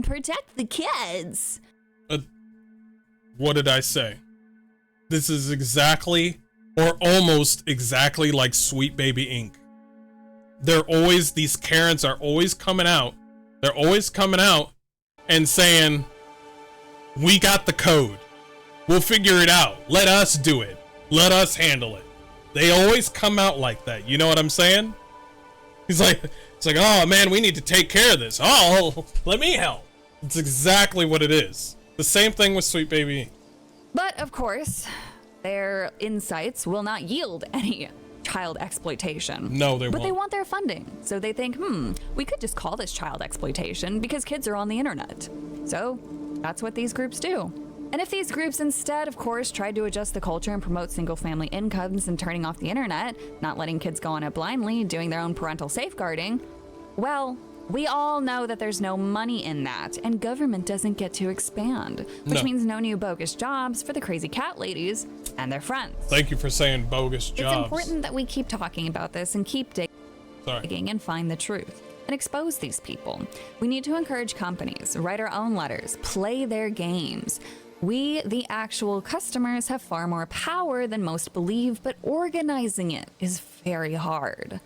Protect the kids. What did I say? This is exactly, or almost exactly, like Sweet Baby Inc. These Karens are always coming out. They're always coming out and saying, we got the code. We'll figure it out. Let us do it. Let us handle it. They always come out like that. You know what I'm saying? It's like, oh man, we need to take care of this. Oh, let me help. It's exactly what it is. The same thing with Sweet Baby. But of course, their insights will not yield any child exploitation. No, they won't. But they want their funding. So they think, we could just call this child exploitation because kids are on the internet. So that's what these groups do. And if these groups instead, of course, tried to adjust the culture and promote single-family incomes and turning off the internet, not letting kids go on it blindly, doing their own parental safeguarding, well, we all know that there's no money in that, and government doesn't get to expand, which means no new bogus jobs for the crazy cat ladies and their friends. Thank you for saying bogus jobs. It's important that we keep talking about this and keep digging and find the truth and expose these people. We need to encourage companies, write our own letters, play their games. We, the actual customers, have far more power than most believe, but organizing it is very hard.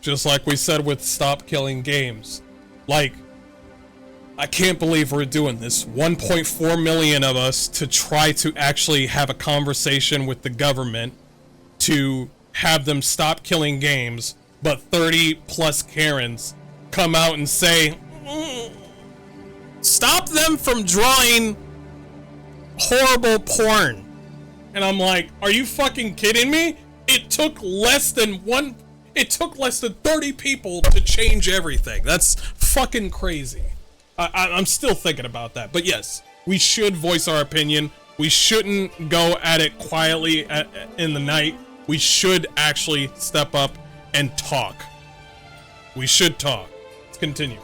Just like we said with Stop Killing Games. Like, I can't believe we're doing this. 1.4 million of us to try to actually have a conversation with the government to have them stop killing games, but 30 plus Karens come out and say, stop them from drawing horrible porn. And I'm like, are you fucking kidding me? It took less than 30 people to change everything. That's fucking crazy. I'm still thinking about that. But yes, we should voice our opinion. We shouldn't go at it quietly in the night. We should actually step up and talk. We should talk. Let's continue.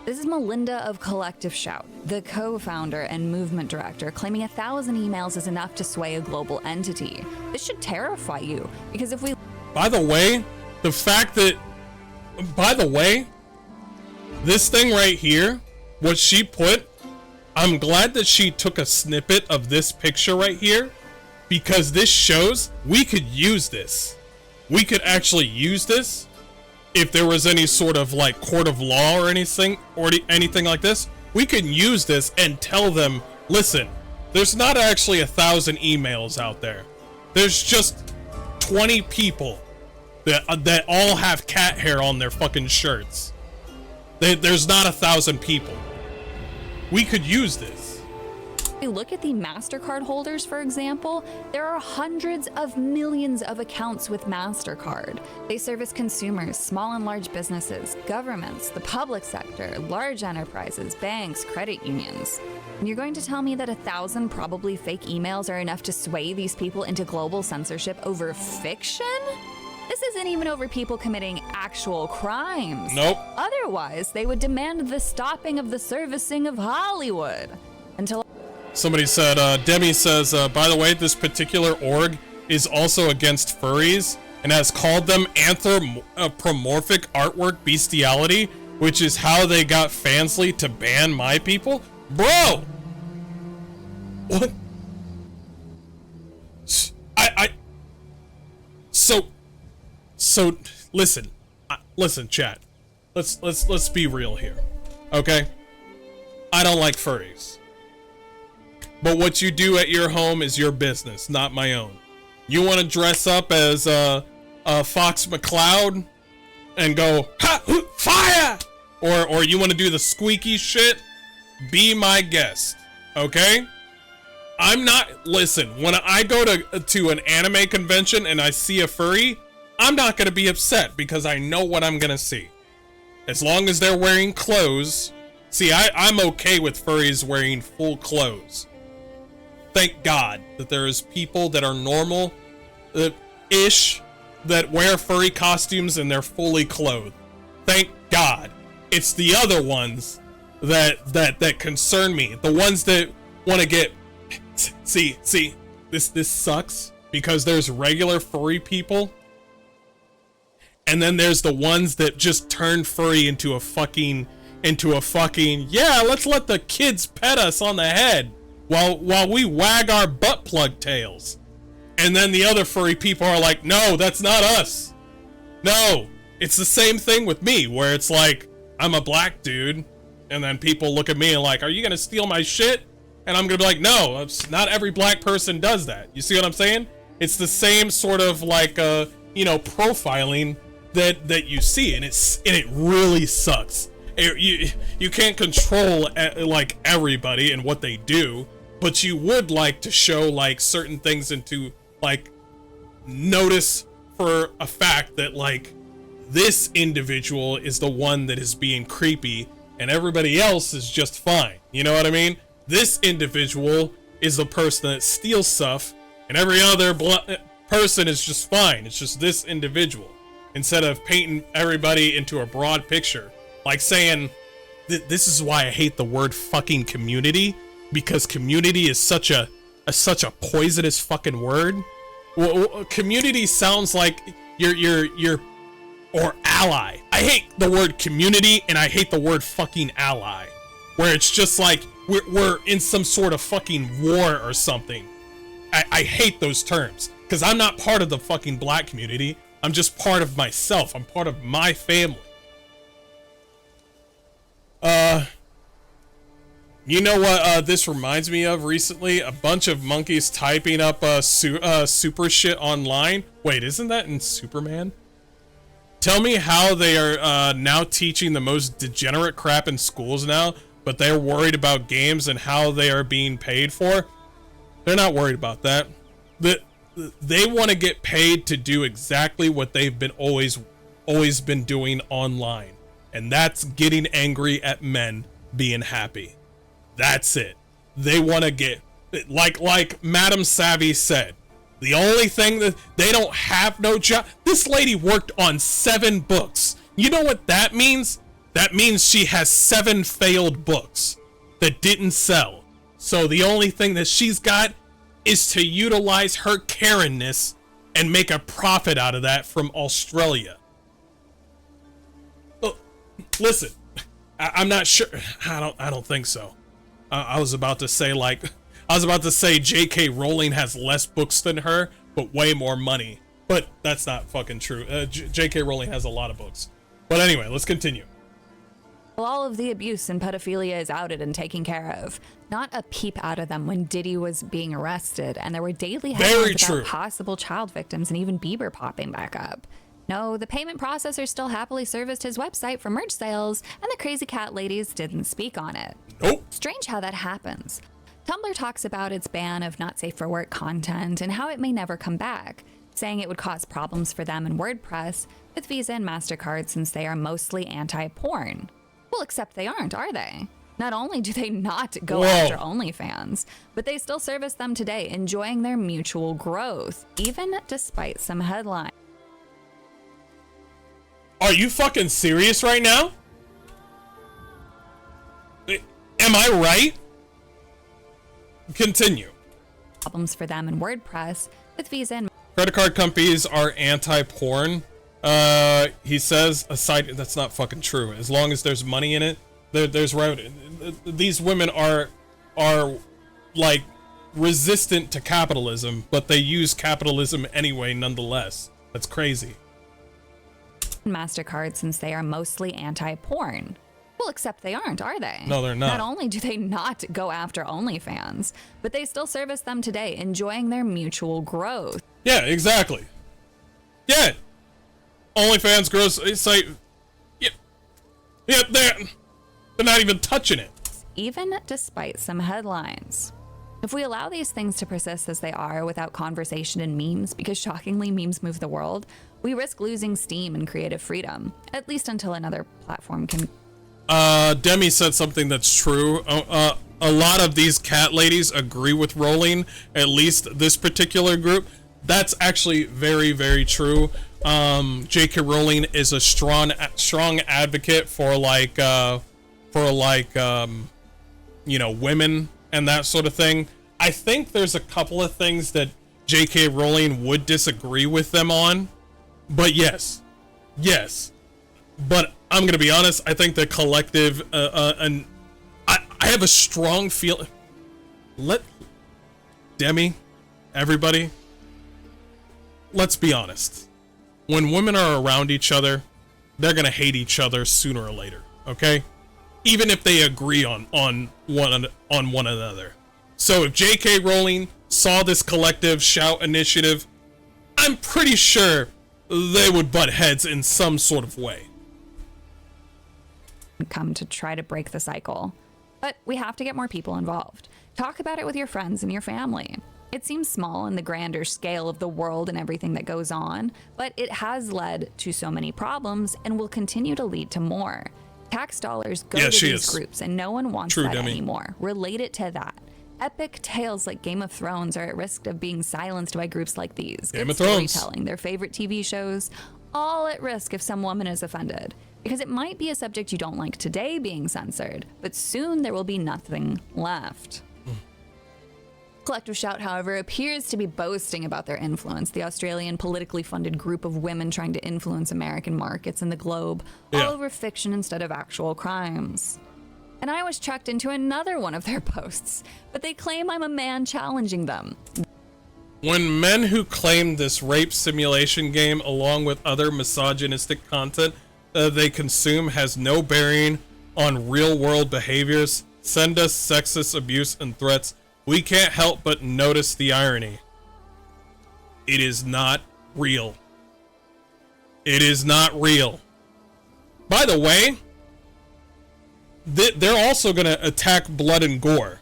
This is Melinda of Collective Shout, the co-founder and movement director, claiming 1,000 emails is enough to sway a global entity. This should terrify you, because if we... By the way, this thing right here, what she put, I'm glad that she took a snippet of this picture right here, because this shows we could use this. We could actually use this if there was any sort of like court of law or anything like this. We could use this and tell them, listen, there's not actually 1,000 emails out there. There's just 20 people that all have cat hair on their fucking shirts. There's not 1,000 people. We could use this. you look at the MasterCard holders, for example, there are hundreds of millions of accounts with MasterCard. They service consumers, small and large businesses, governments, the public sector, large enterprises, banks, credit unions. And you're going to tell me that 1,000 probably fake emails are enough to sway these people into global censorship over fiction? This isn't even over people committing actual crimes. Nope. Otherwise, they would demand the stopping of the servicing of Hollywood. Until Somebody said, Demi says, by the way, this particular org is also against furries and has called them anthropomorphic artwork bestiality, which is how they got Fansly to ban my people. Bro! What? So listen, chat. Let's be real here, okay? I don't like furries, but what you do at your home is your business, not my own. You want to dress up as Fox McCloud and go ha, fire, or you want to do the squeaky shit? Be my guest, okay? I'm not. Listen, when I go to an anime convention and I see a furry, I'm not gonna be upset because I know what I'm gonna see. As long as they're wearing clothes. See, I'm okay with furries wearing full clothes. Thank God that there's people that are normal ish that wear furry costumes and they're fully clothed. Thank God. It's the other ones that concern me. The ones that want to get see this sucks because there's regular furry people. And then there's the ones that just turn furry into a fucking yeah, let's let the kids pet us on the head while we wag our butt plug tails. And then the other furry people are like, no, that's not us. No, it's the same thing with me where it's like, I'm a black dude. And then people look at me and like, are you going to steal my shit? And I'm going to be like, no, not every black person does that. You see what I'm saying? It's the same sort of like, profiling that you see, and it really sucks. You can't control like everybody and what they do, but you would like to show like certain things into like notice for a fact that like this individual is the one that is being creepy and everybody else is just fine. You know what I mean? This individual is the person that steals stuff and every other person is just fine. It's just this individual. Instead of painting everybody into a broad picture, like saying, this is why I hate the word fucking community, because community is such a poisonous fucking word. Well, community sounds like you're or ally. I hate the word community and I hate the word fucking ally, where it's just like we're in some sort of fucking war or something. I hate those terms because I'm not part of the fucking black community. I'm just part of myself. I'm part of my family. You know what this reminds me of recently? A bunch of monkeys typing up super shit online. Wait, isn't that in Superman? Tell me how they are now teaching the most degenerate crap in schools now, but they're worried about games and how they are being paid for. They're not worried about that. They want to get paid to do exactly what they've been always been doing online, and that's getting angry at men being happy. That's it. They want to get like Madam Savvy said. The only thing that they don't have no job. This lady worked on 7 books. You know what that means? That means she has 7 failed books that didn't sell. So the only thing that she's got is to utilize her Karen-ness and make a profit out of that from Australia. Oh, listen, I'm not sure. I don't think so. I was about to say J.K. Rowling has less books than her, but way more money. But that's not fucking true. J.K. Rowling has a lot of books. But anyway, let's continue. All of the abuse and pedophilia is outed and taken care of. Not a peep out of them when Diddy was being arrested, and there were daily headlines about possible child victims and even Bieber popping back up. No, the payment processor still happily serviced his website for merch sales, and the crazy cat ladies didn't speak on it. Nope. Strange how that happens. Tumblr talks about its ban of not safe for work content and how it may never come back, saying it would cause problems for them in WordPress with Visa and MasterCard since they are mostly anti-porn. Well, except they aren't, are they? Not only do they not go after OnlyFans, but they still service them today, enjoying their mutual growth, even despite some headlines. Are you fucking serious right now? Am I right? Continue. Problems for them in WordPress with Visa and credit card companies are anti-porn. He says, aside, that's not fucking true. As long as there's money in it, there's revenue. These women are like resistant to capitalism, but they use capitalism anyway, nonetheless. That's crazy. MasterCard since they are mostly anti-porn. Well, except they aren't, are they? No, they're not. Not only do they not go after OnlyFans, but they still service them today, enjoying their mutual growth. Yeah, exactly. Yeah. OnlyFans grows. It's like, yeah, they're not even touching it. Even despite some headlines. If we allow these things to persist as they are without conversation and memes, because shockingly memes move the world, we risk losing steam and creative freedom, at least until another platform can. Demi said something that's true. A lot of these cat ladies agree with Rowling, at least this particular group. That's actually very, very true. J.K. Rowling is a strong advocate for women and that sort of thing. I think there's a couple of things that J.K. Rowling would disagree with them on, but yes. But I'm gonna be honest. I think the collective, and I have a strong feeling. Let Demi, everybody. Let's be honest. When women are around each other, they're gonna hate each other sooner or later. Okay, even if they agree on one another. So if J.K. Rowling saw this collective shout initiative, I'm pretty sure they would butt heads in some sort of way. Come to try to break the cycle. But we have to get more people involved. Talk about it with your friends and your family. It seems small in the grander scale of the world and everything that goes on, but it has led to so many problems and will continue to lead to more. Tax dollars go to these groups and no one wants that anymore. Relate it to that. Epic tales like Game of Thrones are at risk of being silenced by groups like these. Game of Thrones. Storytelling, their favorite TV shows, all at risk if some woman is offended. Because it might be a subject you don't like today being censored, but soon there will be nothing left. Collective Shout, however, appears to be boasting about their influence, the Australian politically funded group of women trying to influence American markets and the globe, all over fiction instead of actual crimes. And I was chucked into another one of their posts, but they claim I'm a man challenging them. When men who claim this rape simulation game, along with other misogynistic content they consume, has no bearing on real-world behaviors, send us sexist abuse and threats, we can't help but notice the irony. It is not real. It is not real. By the way, they're also going to attack blood and gore.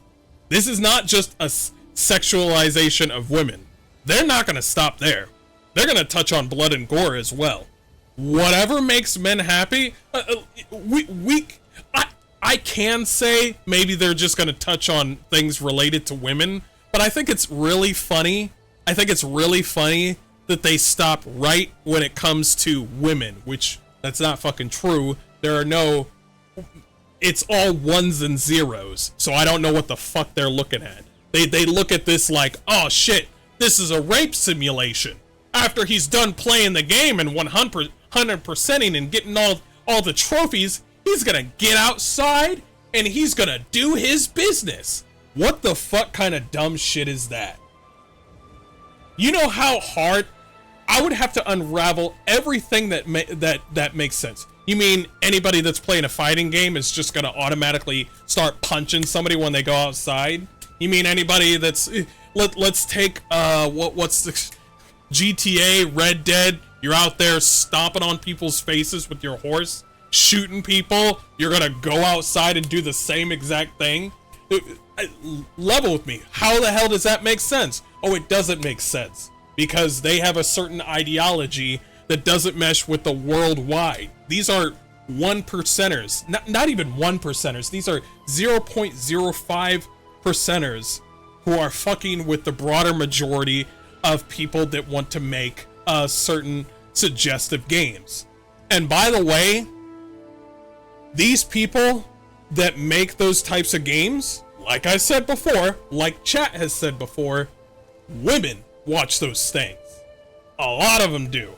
This is not just a sexualization of women. They're not going to stop there. They're going to touch on blood and gore as well. Whatever makes men happy, I can say maybe they're just going to touch on things related to women, but I think it's really funny. I think it's really funny that they stop right when it comes to women, which that's not fucking true. There are no, it's all ones and zeros. So I don't know what the fuck they're looking at. They look at this like, oh shit, this is a rape simulation. After he's done playing the game and 100%ing and getting all the trophies, he's gonna get outside and he's gonna do his business. What the fuck kind of dumb shit is that? You know how hard I would have to unravel everything that makes sense. You mean anybody that's playing a fighting game is just gonna automatically start punching somebody when they go outside? You mean anybody that's let's take what's the GTA, Red Dead, you're out there stomping on people's faces with your horse, shooting people, you're gonna go outside and do the same exact thing? Level with me. How the hell does that make sense? Oh, it doesn't make sense because they have a certain ideology that doesn't mesh with the worldwide. These are 1%ers, not even 1%ers. These are 0.05%ers who are fucking with the broader majority of people that want to make certain suggestive games. And by the way, these people that make those types of games, like I said before, like chat has said before, women watch those things. A lot of them do.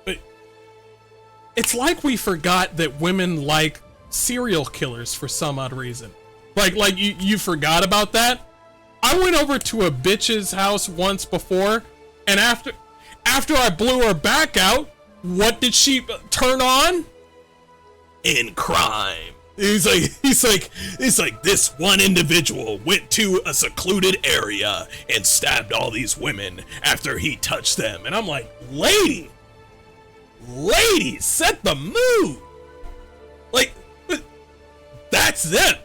But it's like we forgot that women like serial killers for some odd reason. Like you forgot about that? I went over to a bitch's house once before, and after I blew her back out, what did she turn on? In crime. He's like, this one individual went to a secluded area and stabbed all these women after he touched them. And I'm like, lady, set the mood. Like, that's them.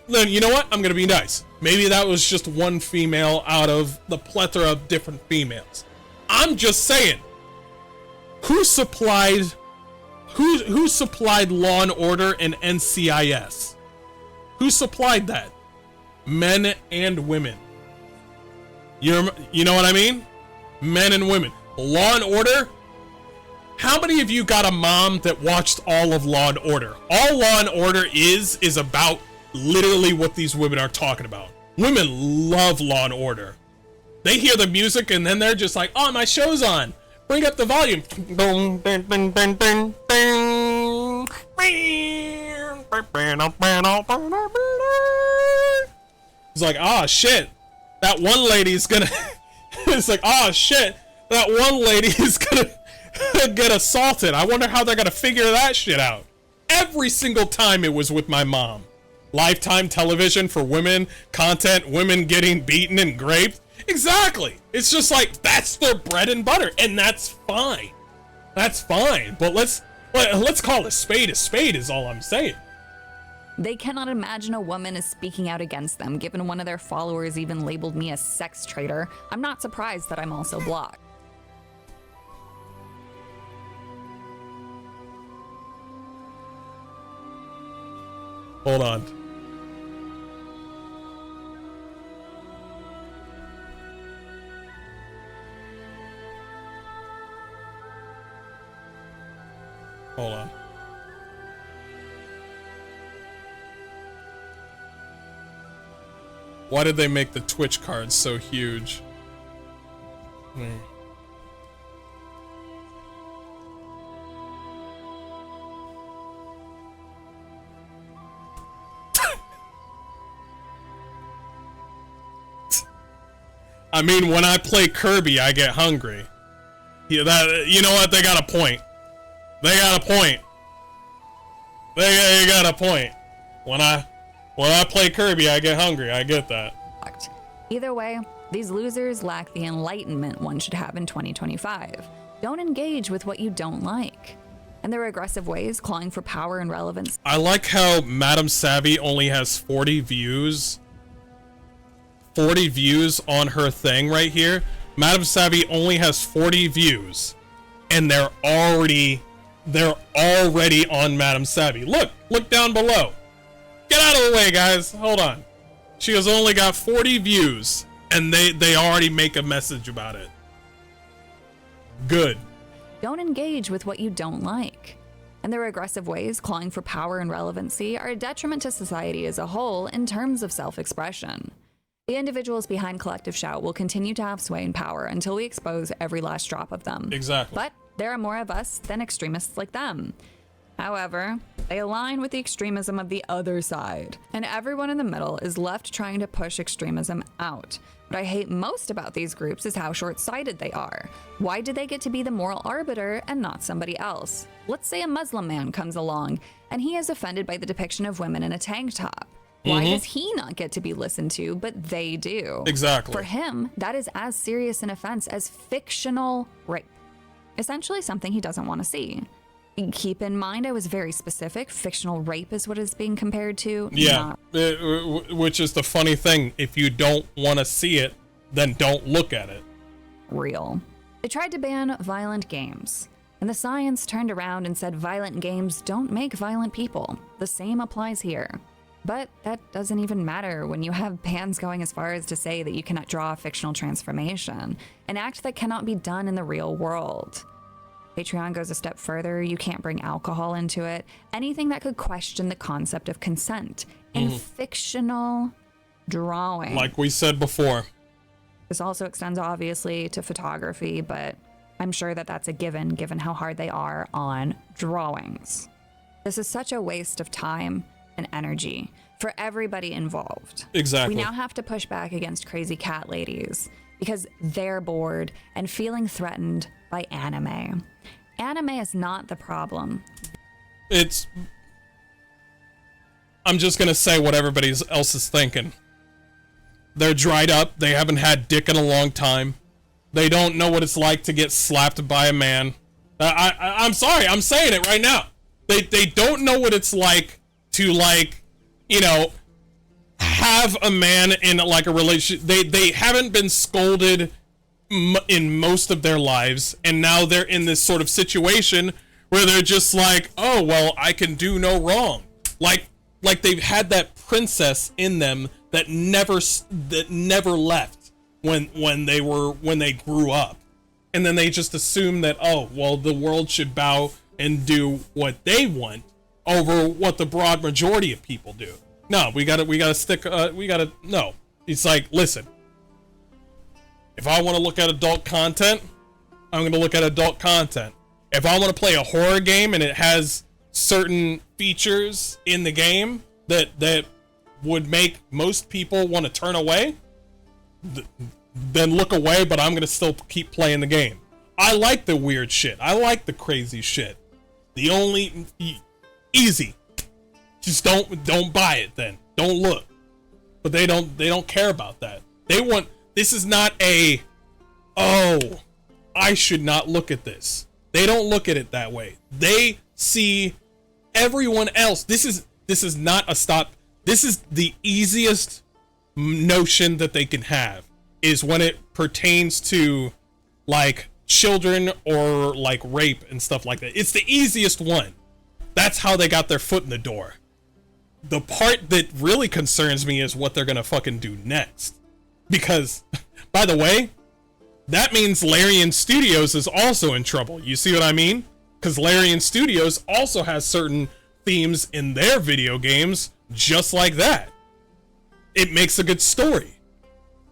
Then you know what? I'm gonna be nice. Maybe that was just one female out of the plethora of different females. I'm just saying, who supplied Law and Order and NCIS? Who supplied that? Men and women. You know what I mean? Men and women. Law and Order. How many of you got a mom that watched all of Law and Order? All Law and Order is about literally what these women are talking about. Women love Law and Order. They hear the music and then they're just like, oh, my show's on. Bring up the volume. It's like, oh shit. That one lady's gonna it's like, oh shit. That one lady is gonna get assaulted. I wonder how they're gonna figure that shit out. Every single time it was with my mom. Lifetime television for women, content, women getting beaten and raped. Exactly. It's just like, that's their bread and butter, and that's fine. That's fine. But let's call a spade is all I'm saying. They cannot imagine a woman is speaking out against them, given one of their followers even labeled me a sex traitor. I'm not surprised that I'm also blocked. Hold on. Hold on. Why did they make the Twitch cards so huge? I mean, when I play Kirby, I get hungry. Yeah, you know what? They got a point. They got a point. They got a point. When I play Kirby, I get hungry. I get that. Either way, these losers lack the enlightenment one should have in 2025. Don't engage with what you don't like. And their aggressive ways, clawing for power and relevance. I like how Madam Savvy only has 40 views. 40 views on her thing right here. Madam Savvy only has 40 views. And they're already on Madam Savvy. Look down below. Get out of the way, guys. Hold on. She has only got 40 views, and they already make a message about it. Good. Don't engage with what you don't like. And their aggressive ways, clawing for power and relevancy, are a detriment to society as a whole in terms of self-expression. The individuals behind Collective Shout will continue to have sway and power until we expose every last drop of them. Exactly. But there are more of us than extremists like them. However, they align with the extremism of the other side, and everyone in the middle is left trying to push extremism out. What I hate most about these groups is how short-sighted they are. Why do they get to be the moral arbiter and not somebody else? Let's say a Muslim man comes along, and he is offended by the depiction of women in a tank top. Why does he not get to be listened to, but they do? Exactly. For him, that is as serious an offense as fictional rape. Essentially something he doesn't want to see. Keep in mind, I was very specific. Fictional rape is what it's being compared to. Yeah, which is the funny thing. If you don't want to see it, then don't look at it. Real. They tried to ban violent games, and the science turned around and said violent games don't make violent people. The same applies here. But that doesn't even matter when you have bans going as far as to say that you cannot draw a fictional transformation, an act that cannot be done in the real world. Patreon goes a step further. You can't bring alcohol into it. Anything that could question the concept of consent in fictional drawing. Like we said before. This also extends obviously to photography, but I'm sure that that's a given how hard they are on drawings. This is such a waste of time and energy for everybody involved. Exactly. We now have to push back against crazy cat ladies because they're bored and feeling threatened by anime. Anime is not the problem. I'm just gonna say what everybody else is thinking. They're dried up. They haven't had dick in a long time. They don't know what it's like to get slapped by a man. I'm sorry. I'm saying it right now. They don't know what it's like to, like, you know, have a man in like a relationship. They haven't been scolded in most of their lives, and now they're in this sort of situation where they're just like, oh well, I can do no wrong. Like they've had that princess in them that never left when they grew up, and then they just assume that, oh well, the world should bow and do what they want over what the broad majority of people do. No, we gotta stick. No. It's like, listen. If I want to look at adult content, I'm gonna look at adult content. If I want to play a horror game and it has certain features in the game that would make most people want to turn away, then look away. But I'm gonna still keep playing the game. I like the weird shit. I like the crazy shit. The only easy. Just don't buy it then. Don't look. But they don't care about that. This is not a, oh, I should not look at this. They don't look at it that way. They see everyone else. This is not a stop. This is the easiest notion that they can have, is when it pertains to like children or like rape and stuff like that. It's the easiest one. That's how they got their foot in the door. The part that really concerns me is what they're gonna fucking do next. Because, by the way, that means Larian Studios is also in trouble. You see what I mean? Because Larian Studios also has certain themes in their video games just like that. It makes a good story.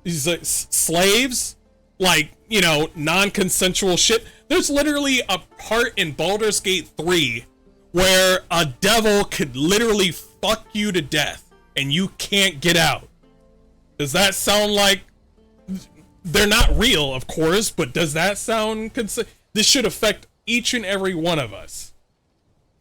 These like slaves, like, you know, non-consensual shit. There's literally a part in Baldur's Gate 3 where a devil could literally fuck you to death and you can't get out. Does that sound like, they're not real, of course, but does that sound this should affect each and every one of us.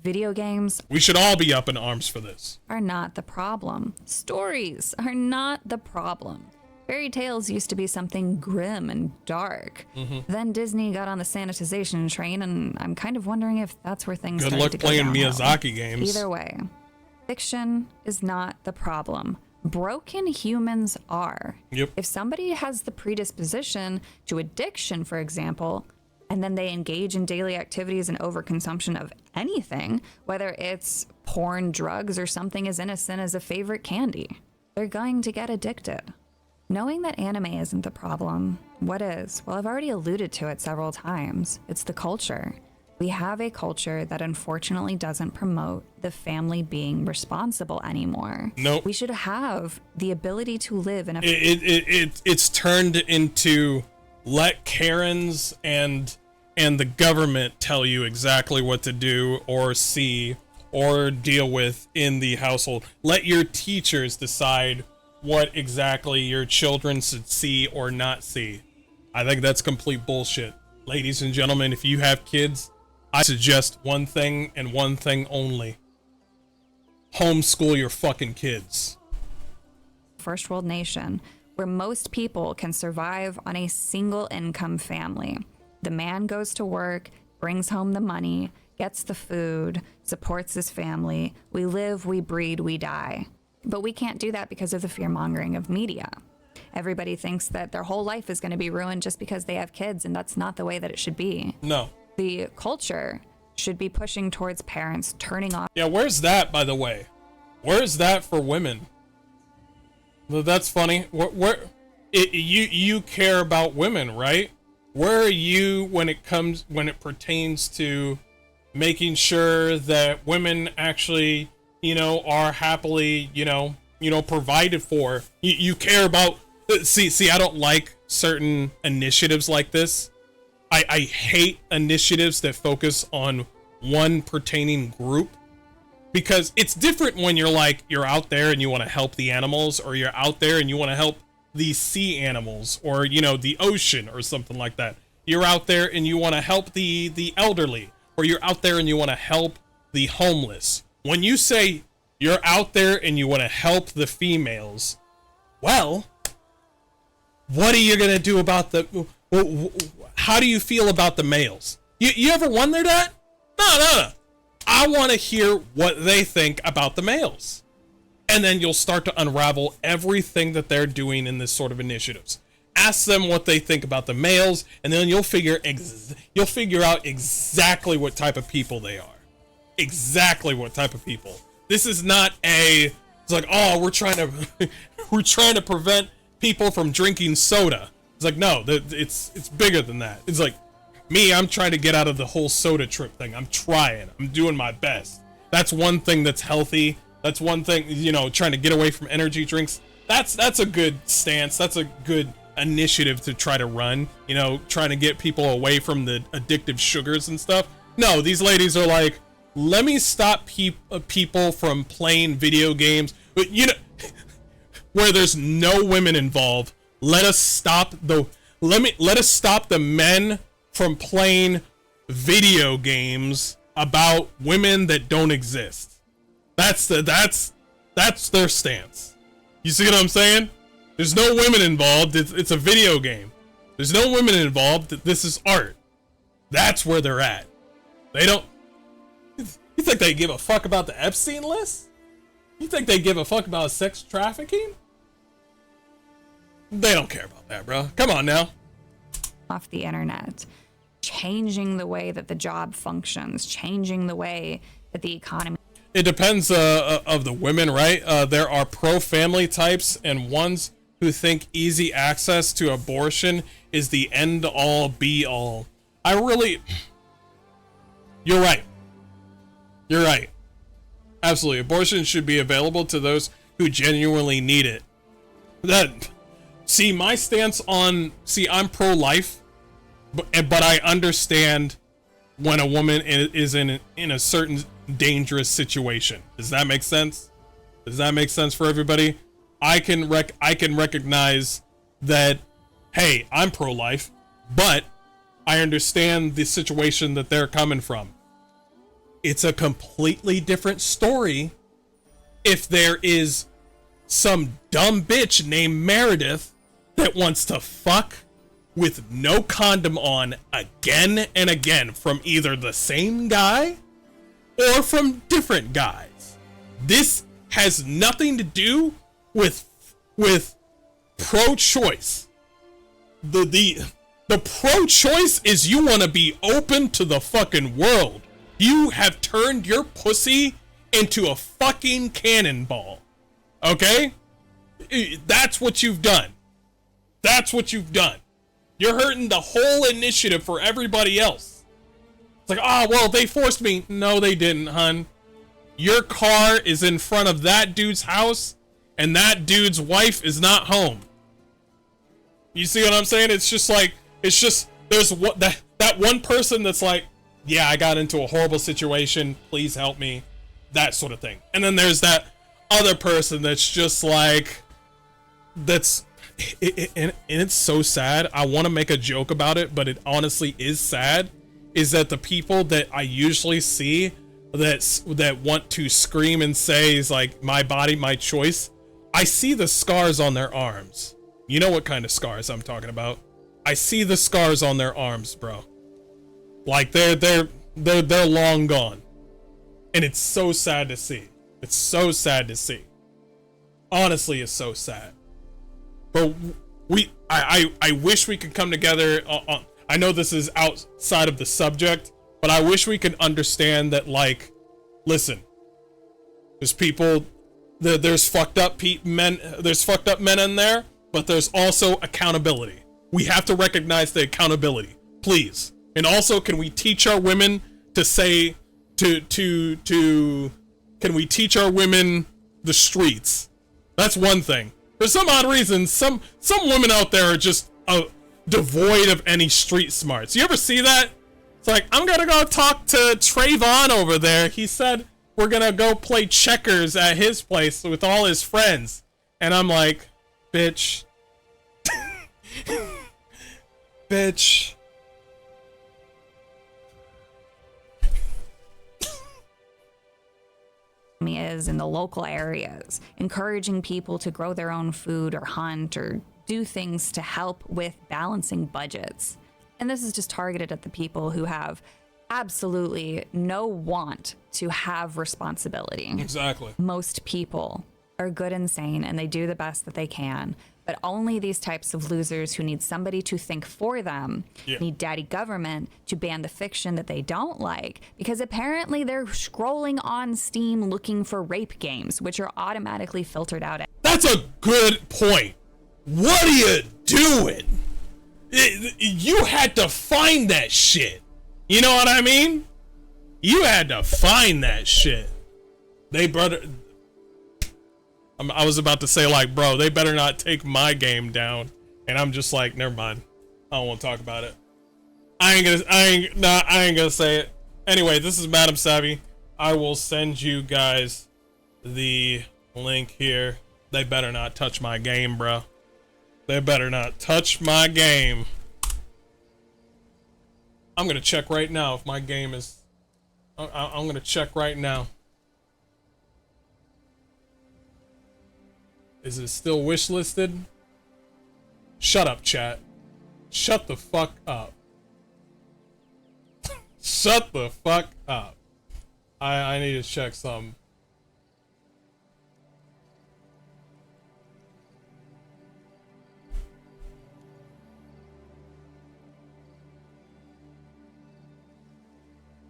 Video games, we should all be up in arms for this, are not the problem. Stories are not the problem. Fairy tales used to be something grim and dark. Then Disney got on the sanitization train, and I'm kind of wondering if that's where things started to go downhill. Good luck playing Miyazaki games. Either way, fiction is not the problem. Broken humans are. Yep. If somebody has the predisposition to addiction, for example, and then they engage in daily activities and overconsumption of anything, whether it's porn, drugs, or something as innocent as a favorite candy, they're going to get addicted. Knowing that anime isn't the problem, what is? Well, I've already alluded to it several times. It's the culture. We have a culture that unfortunately doesn't promote the family being responsible anymore. Nope. We should have the ability to live in a... It's turned into let Karens and the government tell you exactly what to do or see or deal with in the household. Let your teachers decide what exactly your children should see or not see. I think that's complete bullshit. Ladies and gentlemen, if you have kids, I suggest one thing and one thing only. Homeschool your fucking kids. First world nation where most people can survive on a single income family. The man goes to work, brings home the money, gets the food, supports his family. We live, we breed, we die. But we can't do that because of the fear-mongering of media. Everybody thinks that their whole life is going to be ruined just because they have kids, and that's not the way that it should be. No. The culture should be pushing towards parents turning off. Yeah, where's that, by the way? Where's that for women? Well, that's funny. You care about women, right? Where are you when it pertains to making sure that women actually, are happily, provided for? You care about. See, I don't like certain initiatives like this. I hate initiatives that focus on one pertaining group, because it's different when you're out there and you want to help the animals, or you're out there and you want to help the sea animals, or the ocean or something like that. You're out there and you want to help the elderly, or you're out there and you want to help the homeless. When you say you're out there and you want to help the females, well, what are you gonna do about how do you feel about the males? You ever wonder that? No. I want to hear what they think about the males. And then you'll start to unravel everything that they're doing in this sort of initiatives. Ask them what they think about the males, and then you'll figure out exactly what type of people they are. Exactly what type of people. This is not it's like, oh, we're trying to prevent people from drinking soda. It's like, no, it's bigger than that. It's like, me, I'm trying to get out of the whole soda trip thing. I'm trying. I'm doing my best. That's one thing that's healthy. That's one thing, trying to get away from energy drinks. That's a good stance. That's a good initiative to try to run, trying to get people away from the addictive sugars and stuff. No, these ladies are like, let me stop people from playing video games. But, where there's no women involved, let us stop the men from playing video games about women that don't exist. That's their stance. You see what I'm saying? There's no women involved. It's a video game. There's no women involved. This is art. That's where they're at. They don't. You think they give a fuck about the Epstein list? You think they give a fuck about sex trafficking? They don't care about that, bro. Come on now. Off the internet, changing the way that the job functions, changing the way that the economy. It depends of the women, right? There are pro-family types and ones who think easy access to abortion is the end-all, be-all. You're right. You're right. Absolutely. Abortion should be available to those who genuinely need it. My stance on... I'm pro-life, but I understand when a woman is in a certain dangerous situation. Does that make sense? Does that make sense for everybody? I can recognize that, hey, I'm pro-life, but I understand the situation that they're coming from. It's a completely different story if there is some dumb bitch named Meredith that wants to fuck with no condom on again and again from either the same guy or from different guys. This has nothing to do with pro-choice. The pro-choice is you want to be open to the fucking world. You have turned your pussy into a fucking cannonball. Okay? That's what you've done. That's what you've done. You're hurting the whole initiative for everybody else. It's like, oh, well, they forced me. No, they didn't, hun. Your car is in front of that dude's house, and that dude's wife is not home. You see what I'm saying? It's just there's that one person that's like, yeah, I got into a horrible situation. Please help me. That sort of thing. And then there's that other person that's just like, and it's so sad. I want to make a joke about it, but it honestly is sad. Is that the people that I usually see that want to scream and say is like, my body, my choice. I see the scars on their arms. You know what kind of scars I'm talking about. I see the scars on their arms, bro. Like they're They're long gone. And it's so sad to see. It's so sad to see. Honestly, it's so sad. But I wish we could come together on, I know this is outside of the subject, but I wish we could understand that, like, listen, there's people, there's fucked up men in there, but there's also accountability. We have to recognize the accountability, please. And also, can we teach our women to say, can we teach our women the streets? That's one thing. For some odd reason, some women out there are just devoid of any street smarts. You ever see that? It's like, I'm gonna go talk to Trayvon over there. He said we're gonna go play checkers at his place with all his friends. And I'm like, bitch. Bitch. Is in the local areas, encouraging people to grow their own food or hunt or do things to help with balancing budgets. And this is just targeted at the people who have absolutely no want to have responsibility. Exactly. Most people are good and sane and they do the best that they can, but only these types of losers who need somebody to think for them need daddy government to ban the fiction that they don't like, because apparently they're scrolling on Steam looking for rape games, which are automatically filtered out. That's a good point. What are you doing? You had to find that shit. You know what I mean? You had to find that shit. I was about to say, like, bro, they better not take my game down. And I'm just like, never mind. I don't want to talk about it. I ain't gonna say it. Anyway, this is Madam Savvy. I will send you guys the link here. They better not touch my game, bro. They better not touch my game. I'm gonna check right now if my game is... I'm gonna check right now. Is it still wishlisted? Shut up, chat. Shut the fuck up. Shut the fuck up. I need to check something.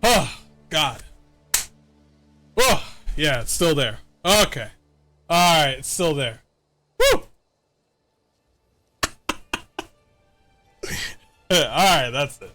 Oh, God. Oh, yeah, it's still there. Okay. Alright, it's still there. Woo! Alright, that's it.